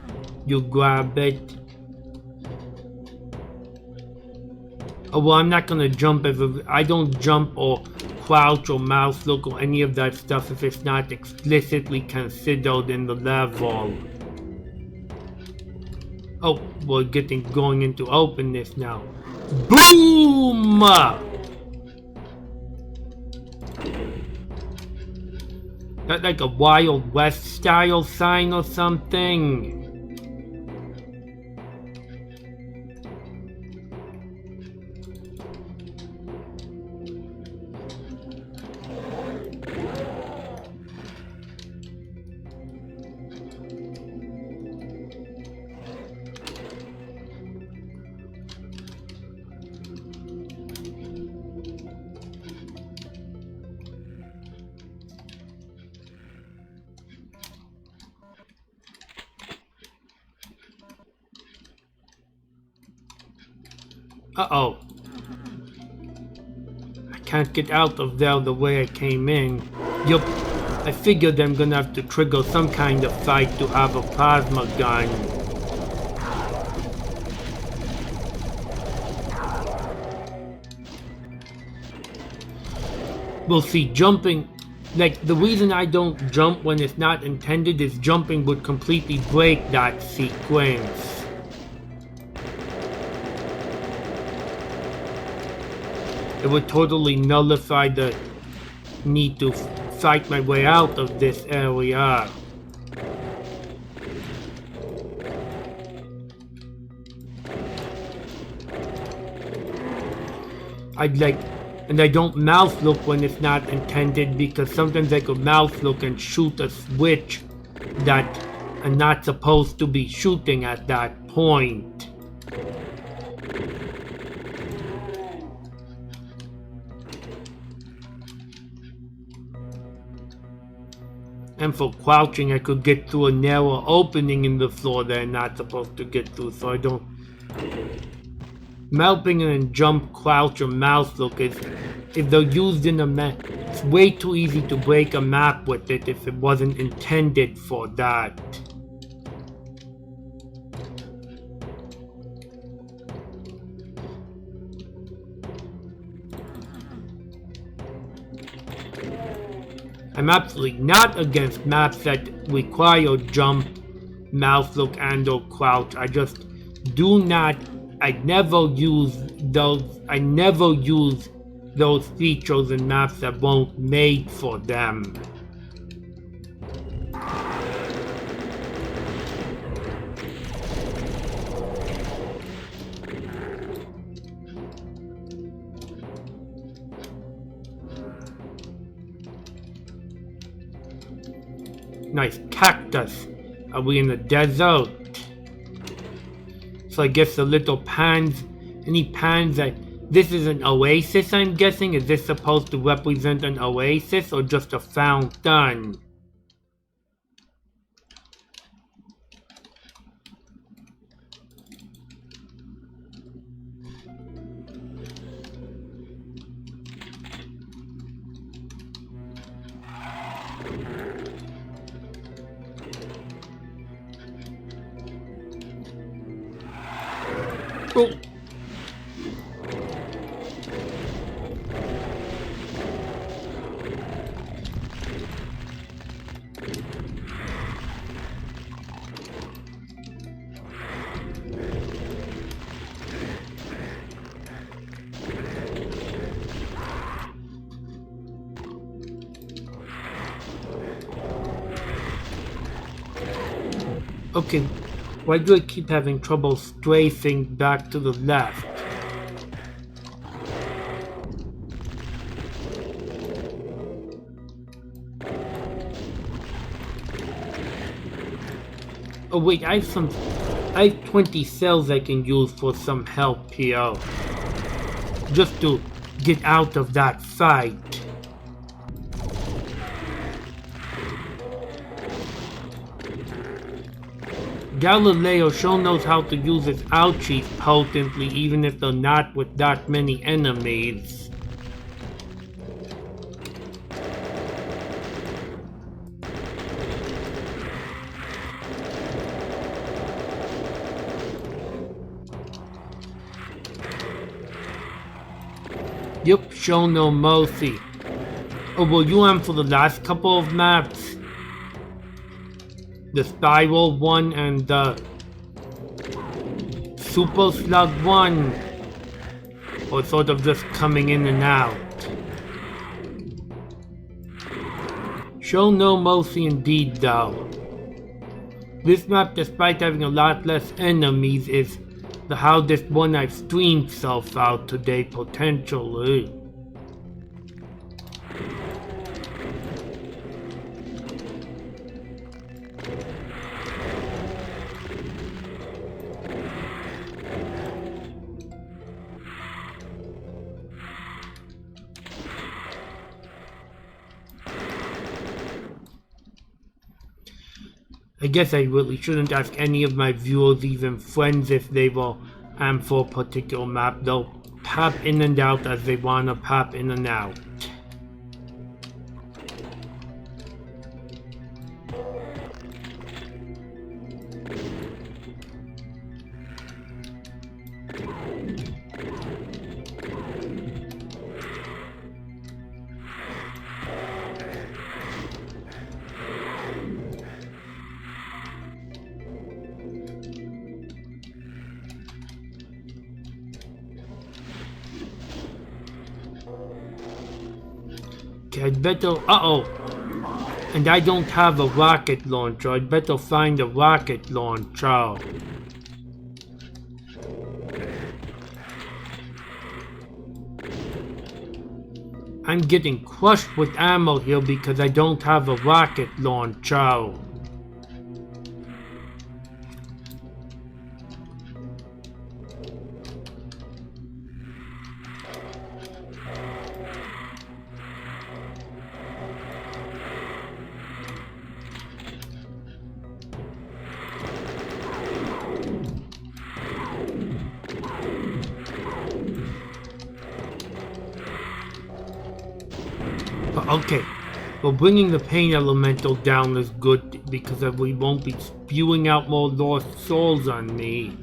you grab it. Oh well, I'm not gonna jump I don't jump or crouch or mouse look or any of that stuff if it's not explicitly considered in the level. Oh, we're going into openness now. Boom! That's like a Wild West style sign or something. Uh-oh. I can't get out of there the way I came in. Yup, I figured I'm gonna have to trigger some kind of fight to have a plasma gun. We'll see, jumping, like, the reason I don't jump when it's not intended is jumping would completely break that sequence. It would totally nullify the need to fight my way out of this area. And I don't mouse look when it's not intended, because sometimes I could mouse look and shoot a switch that I'm not supposed to be shooting at that point. And for crouching, I could get through a narrow opening in the floor that I'm not supposed to get through, so I don't... Melting and jump, crouch, or mouse look is, if they're used in a map, it's way too easy to break a map with it if it wasn't intended for that. I'm absolutely not against maps that require jump, mouse look, and or crouch. I just do not... I never use those features in maps that weren't made for them. Nice cactus. Are we in the desert? So I guess the little pans, any pans that, this is an oasis I'm guessing? Is this supposed to represent an oasis or just a fountain? Oh. Okay, why do I keep having trouble strafing back to the left? Oh wait, I have 20 cells I can use for some help here. Just to get out of that fight. Galileo sure knows how to use his ouchies potently, even if they're not with that many enemies. Yep, show no mercy. Oh, were you on for the last couple of maps? The Spiral one and the Super Slug one? Or sort of just coming in and out? Show no mercy indeed though. This map, despite having a lot less enemies, is the hardest one I've streamed so far today potentially. I guess I really shouldn't ask any of my viewers, even friends, if they were for a particular map. They'll pop in and out as they wanna pop in and out. Okay, I'd better... Uh-oh! And I don't have a rocket launcher. I'd better find a rocket launcher. I'm getting crushed with ammo here because I don't have a rocket launcher. Okay, well, bringing the pain elemental down is good because we won't be spewing out more lost souls on me.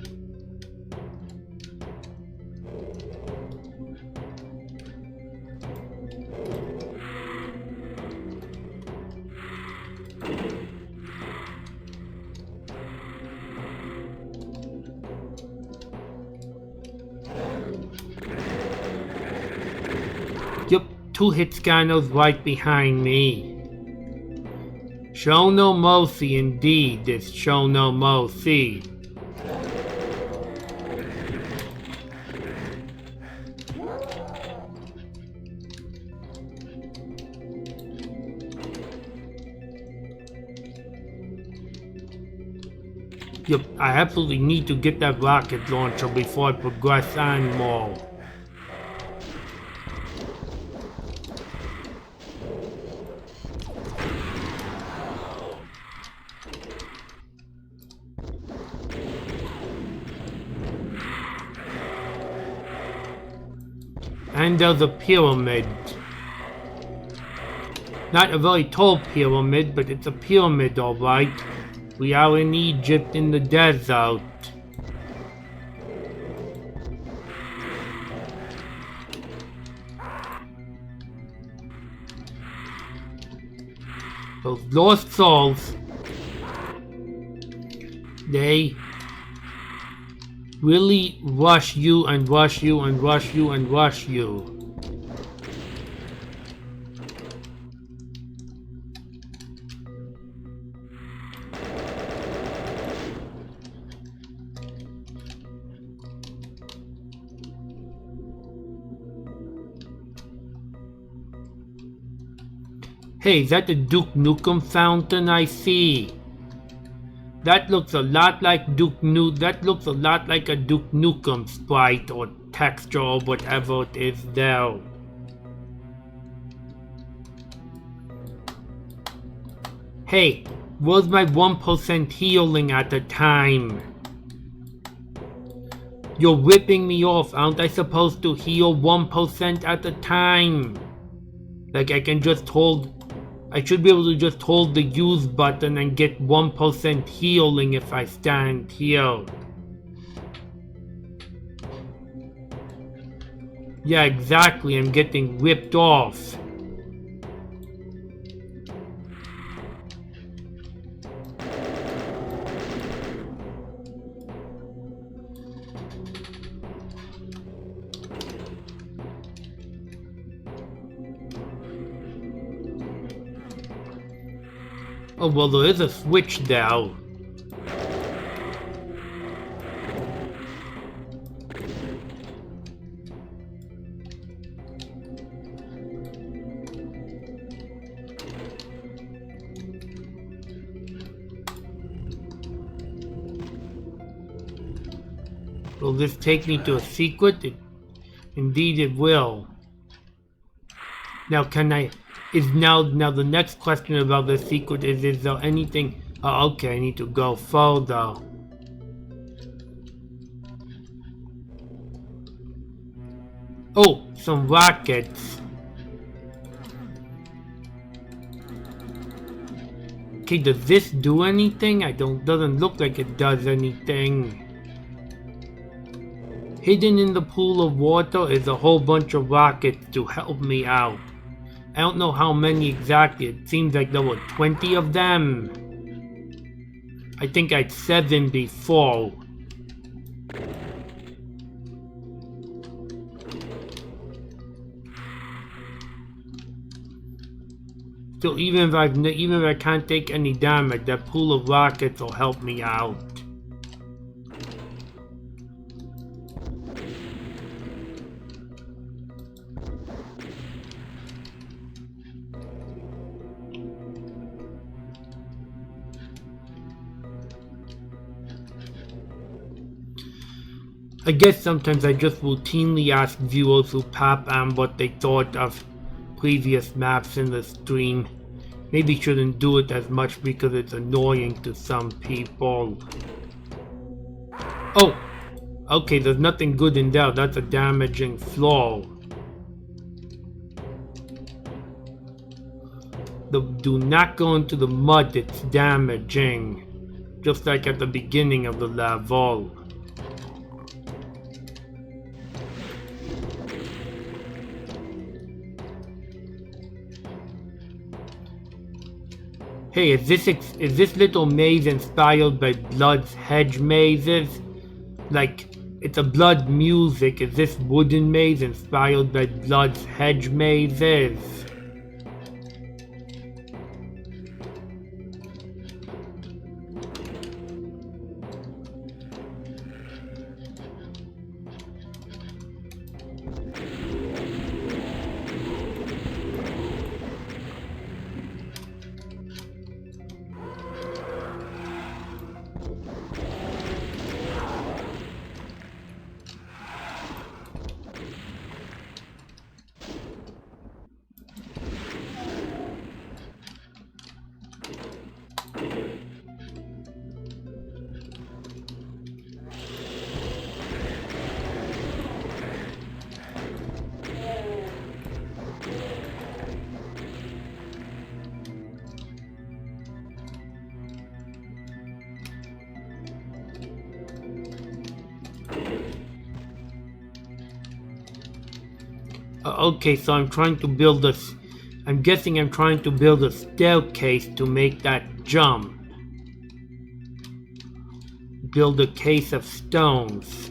Yep. 2 hit scanners right behind me. Show no mercy indeed, this show no mercy. Yep, I absolutely need to get that rocket launcher before I progress on more. And there's a pyramid. Not a very tall pyramid, but it's a pyramid, alright. We are in Egypt in the desert. Those lost souls, they really rush you and rush you and rush you and rush you. Hey, is that the Duke Nukem fountain I see? That looks a lot like that looks a lot like a Duke Nukem sprite or texture or whatever it is there. Hey, where's my 1% healing at the time? You're ripping me off. Aren't I supposed to heal 1% at a time? Like I can just hold... I should be able to just hold the use button and get 1% healing if I stand here. Yeah, exactly. I'm getting ripped off. Oh, well, there is a switch there. Will this take me to a secret? Indeed it will. Now can I... Now the next question about the secret is there anything... Oh, okay, I need to go further. Oh, some rockets. Okay, does this do anything? Doesn't look like it does anything. Hidden in the pool of water is a whole bunch of rockets to help me out. I don't know how many exactly. It seems like there were 20 of them. I think I had 7 before. So even if I can't take any damage, that pool of rockets will help me out. I guess sometimes I just routinely ask viewers who pop on what they thought of previous maps in the stream. Maybe shouldn't do it as much because it's annoying to some people. Oh! Okay, there's nothing good in there. That's a damaging flaw. Do not go into the mud, it's damaging. Just like at the beginning of the level. Hey, is this little maze inspired by Blood's hedge mazes? Like, it's a Blood music. Is this wooden maze inspired by Blood's hedge mazes? Okay, so I'm trying to build this. I'm guessing I'm trying to build a staircase to make that jump. Build a case of stones.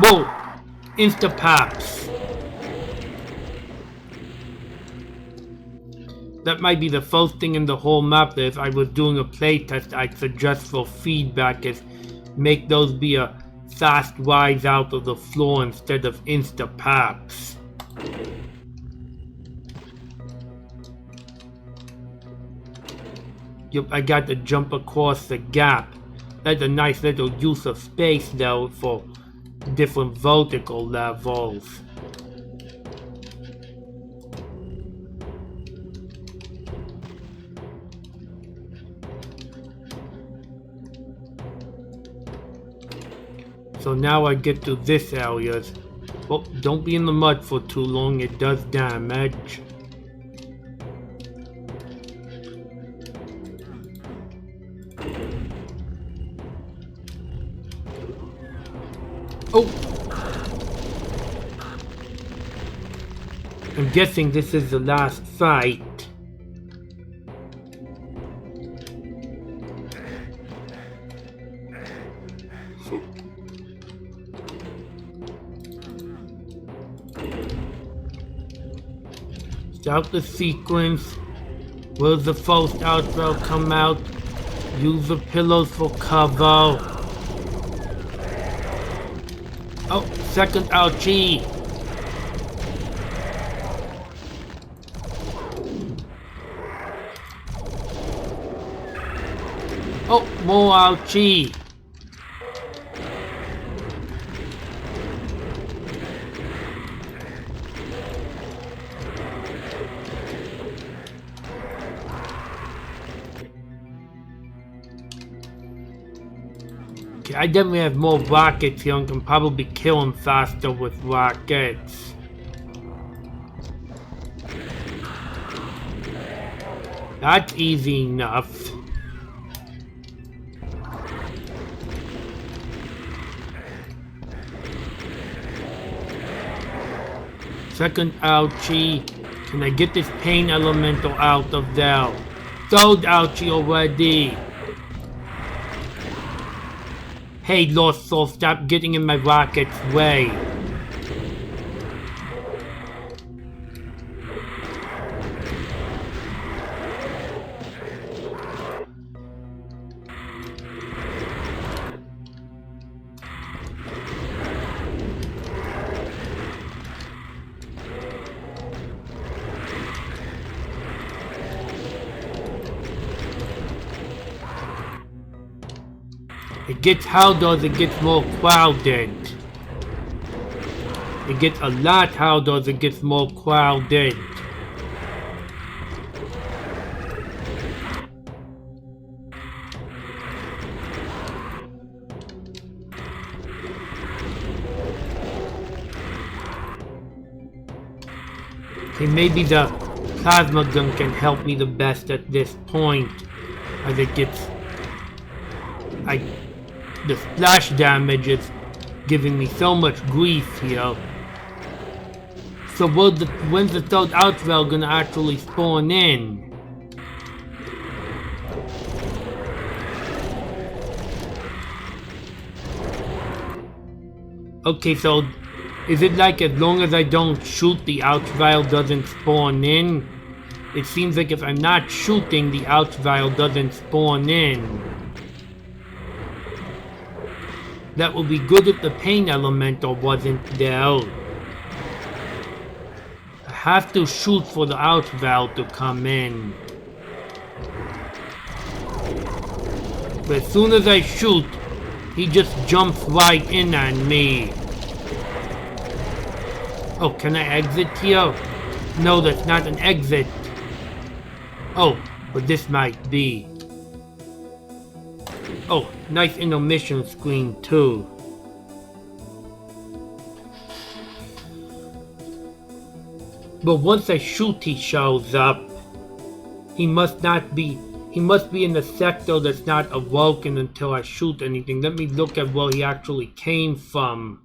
Whoa! Instapops! That might be the first thing in the whole map that if I was doing a playtest I'd suggest for feedback is make those be a fast rise out of the floor instead of insta-pops. Yep, I got to jump across the gap. That's a nice little use of space though for different vertical levels. So now I get to this area. Oh, don't be in the mud for too long, it does damage. Oh! I'm guessing this is the last fight. Start the sequence. Where's the first outro come out? Use the pillows for cover. Oh, second ouchie. Oh, more ouchie. I definitely have more rockets here and can probably kill him faster with rockets. That's easy enough. Second ouchie. Can I get this pain elemental out of there? Third ouchie already. Hey, Lost Soul, stop getting in my rocket's way. It gets harder as it gets more crowded. It gets a lot harder as it gets more crowded. Okay, maybe the plasma gun can help me the best at this point, as it gets... the splash damage is giving me so much grief here. So when's the third outval gonna actually spawn in? Okay, so is it like as long as I don't shoot, the outval doesn't spawn in? It seems like if I'm not shooting, the outval doesn't spawn in. That would be good if the pain elemental wasn't there. I have to shoot for the outval to come in. But as soon as I shoot, he just jumps right in on me. Oh, can I exit here? No, that's not an exit. Oh, but this might be. Oh, nice intermission screen too. But once I shoot, he shows up. He must be in the sector that's not awoken until I shoot anything. Let me look at where he actually came from.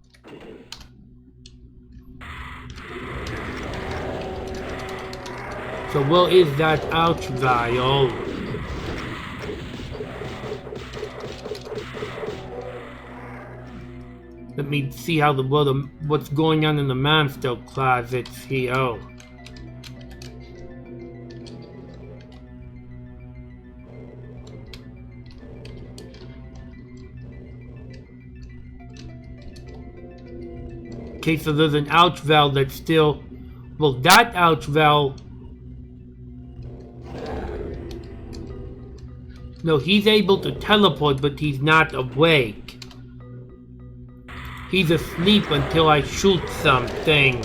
So where is that outval? Let me see how what's going on in the monster closets here. Okay, so there's an outval that's still... Well, that outval... No, he's able to teleport, but he's not awake. He's asleep until I shoot something.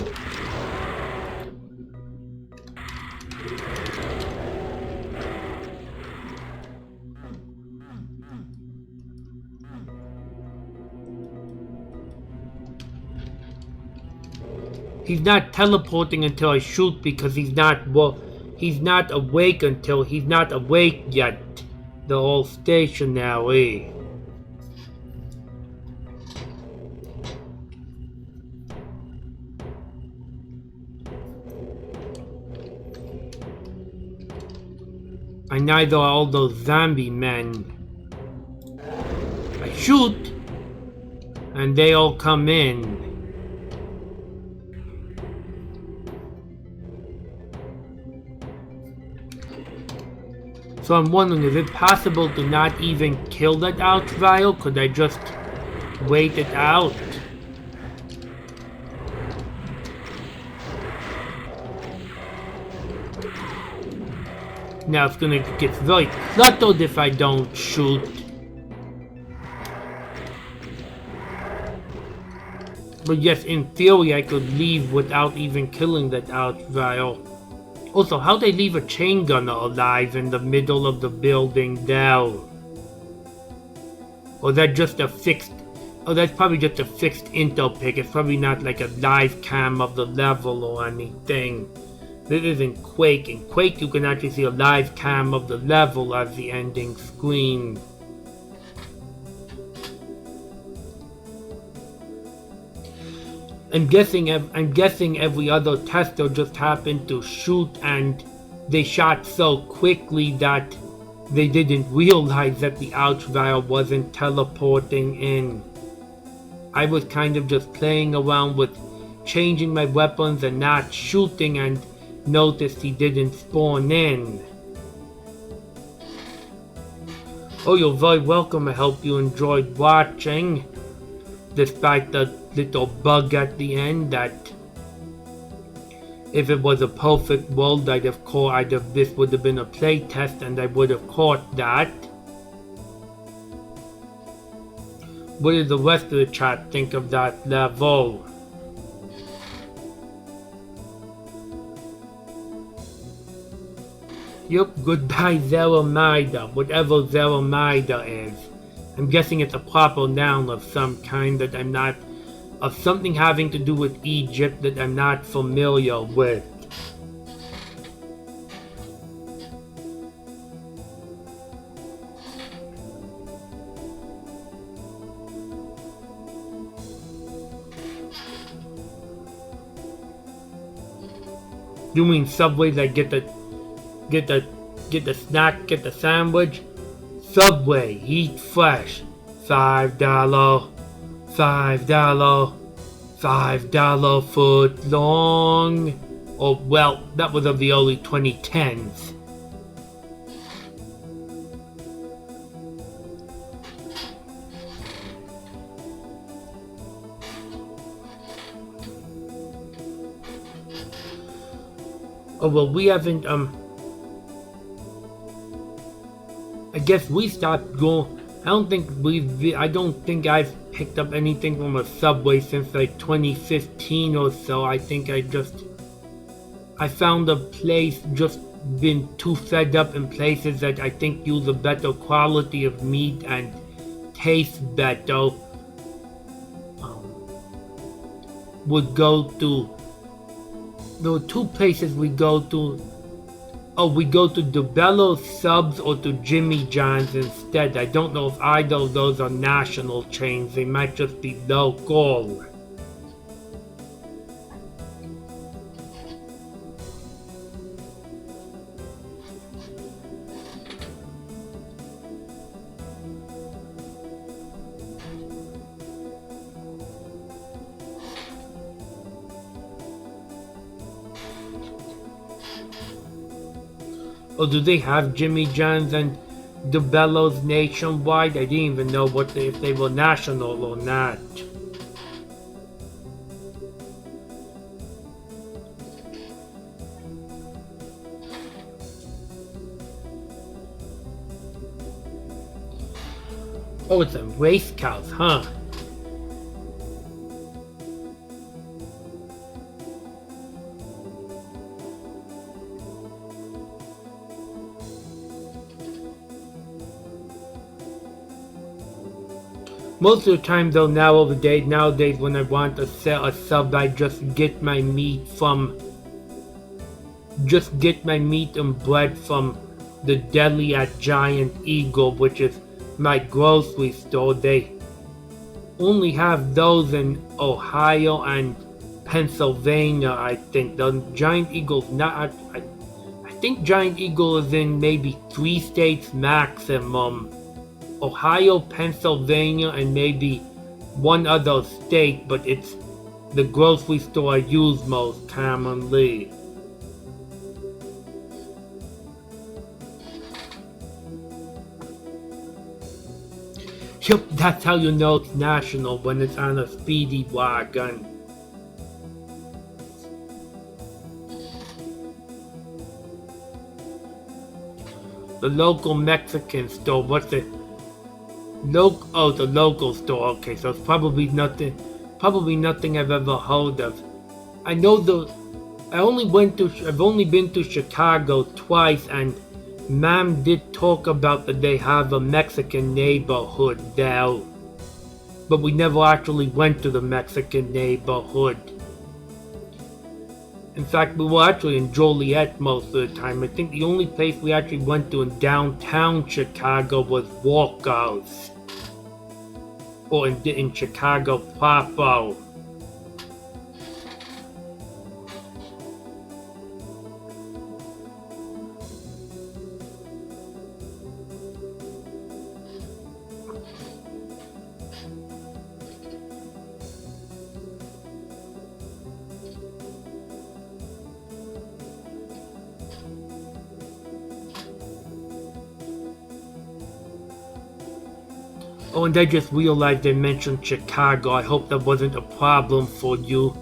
He's not teleporting until I shoot because he's not awake until he's not awake yet. They're all stationary. I neither are all those zombie men. I shoot, and they all come in. So I'm wondering, is it possible to not even kill that outval? Could I just wait it out? Now it's gonna get very cluttered if I don't shoot. But yes, in theory I could leave without even killing that outval. Also, how they leave a chain gunner alive in the middle of the building there? Or is that just a fixed... Oh, that's probably just a fixed intel pick. It's probably not like a live cam of the level or anything. This isn't Quake. In Quake, you can actually see a live cam of the level as the ending screen. I'm guessing every other tester just happened to shoot and they shot so quickly that They didn't realize that the Ouchvile wasn't teleporting in. I was kind of just playing around with changing my weapons and not shooting, and noticed he didn't spawn in. Oh, you're very welcome. I hope you enjoyed watching, despite the little bug at the end that if it was a perfect world, this would have been a playtest and I would have caught that. What did the rest of the chat think of that level? Yup, goodbye Zeramida, whatever Zeramida is. I'm guessing it's a proper noun of some kind that I'm not, of something having to do with Egypt that I'm not familiar with. You mean Subway that get the snack, get the sandwich? Subway, eat fresh. $5, $5 foot long. Oh, well, that was of the early 2010s. Oh, well, we haven't, I guess we stopped going. I don't think I've picked up anything from a Subway since like 2015 or so. I think I found a place, just been too fed up in places that I think use a better quality of meat and taste better. There were two places we go to. Oh, we go to DeBello's Subs or to Jimmy John's instead. I don't know if either of those are national chains. They might just be local. Oh, do they have Jimmy John's and DeBello's nationwide? I didn't even know if they were national or not. Oh, it's a race cows, huh? Most of the time though, nowadays when I want to sell a sub, I just get my meat and bread from the deli at Giant Eagle, which is my grocery store. They only have those in Ohio and Pennsylvania, I think. The Giant Eagle's not, I think Giant Eagle is in maybe 3 states maximum. Ohio, Pennsylvania, and maybe one other state, but it's the grocery store I use most commonly. Yup, that's how you know it's national, when it's on a speedy wagon. The local Mexican store, what's it? The local store. Okay, so it's probably nothing I've ever heard of. I know I've only been to Chicago twice, and Ma'am did talk about that they have a Mexican neighborhood there, but we never actually went to the Mexican neighborhood. In fact, we were actually in Joliet most of the time. I think the only place we actually went to in downtown Chicago was Walker's. Or in Chicago proper. Oh, and I just realized they mentioned Chicago. I hope that wasn't a problem for you.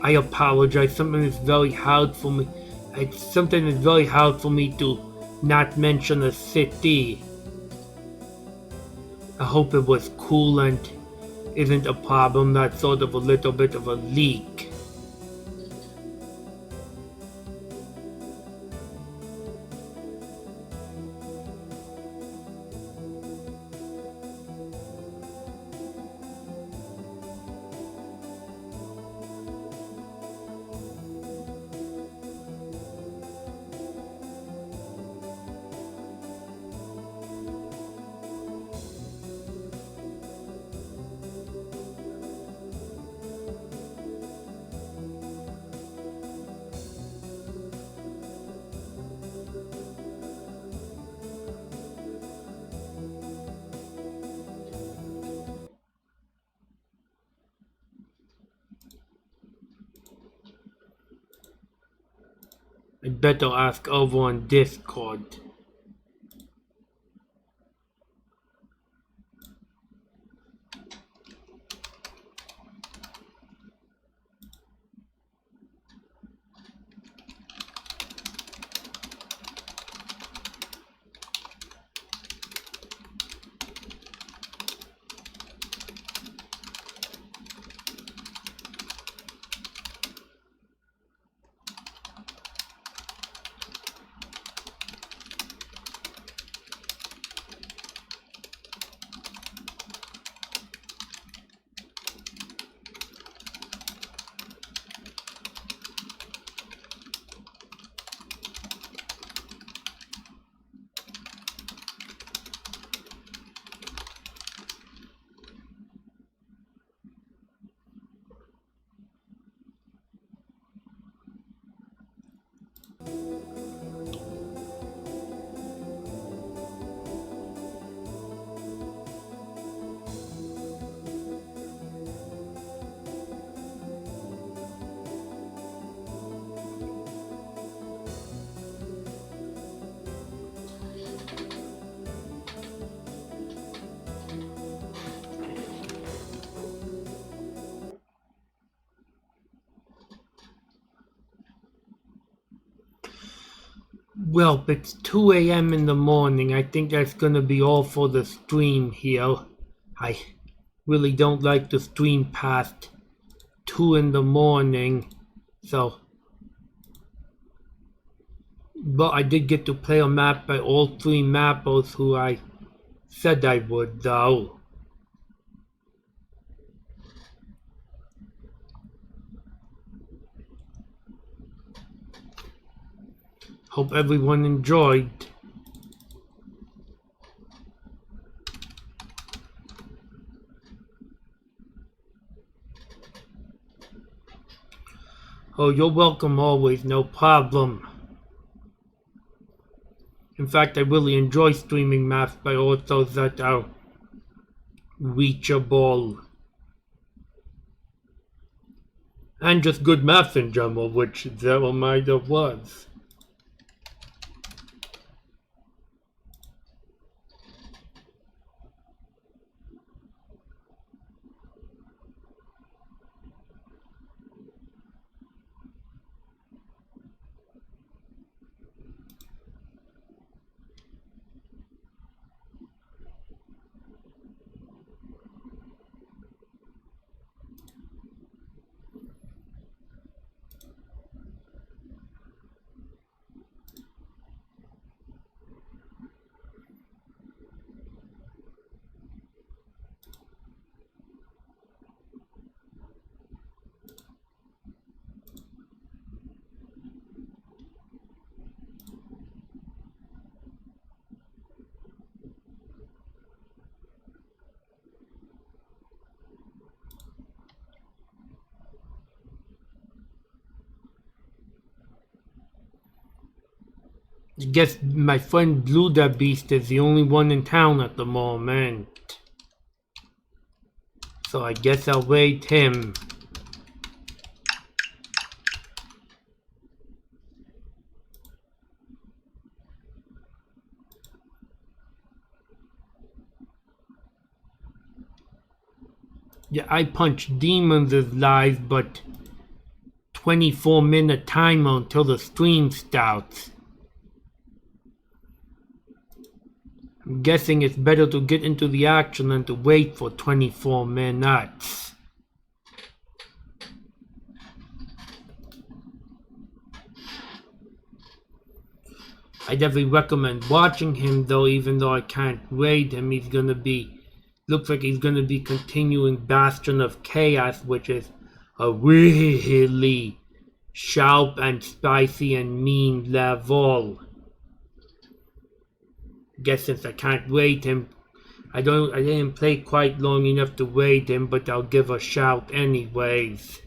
I apologize. Something is very hard for me. Something is very hard for me to not mention a city. I hope it was coolant isn't a problem, not sort of a little bit of a leak. I better ask over on Discord. Well, it's 2 a.m. in the morning. I think that's gonna be all for the stream here. I really don't like to stream past 2 in the morning, so... But I did get to play a map by all 3 mappers who I said I would, though. Hope everyone enjoyed. Oh, you're welcome always, no problem. In fact, I really enjoy streaming maps by authors that are reachable. And just good maps in general, which Zeramida was. I guess my friend Blue the Beast is the only one in town at the moment. So I guess I'll wait him. Yeah, I punch demons as live, but 24-minute timer until the stream starts. I'm guessing it's better to get into the action than to wait for 24 minutes. I definitely recommend watching him though, even though I can't rate him. Looks like he's gonna be continuing Bastion of Chaos, which is a really sharp and spicy and mean level. Guess since I can't rate him, I didn't play quite long enough to rate him, but I'll give a shout anyways.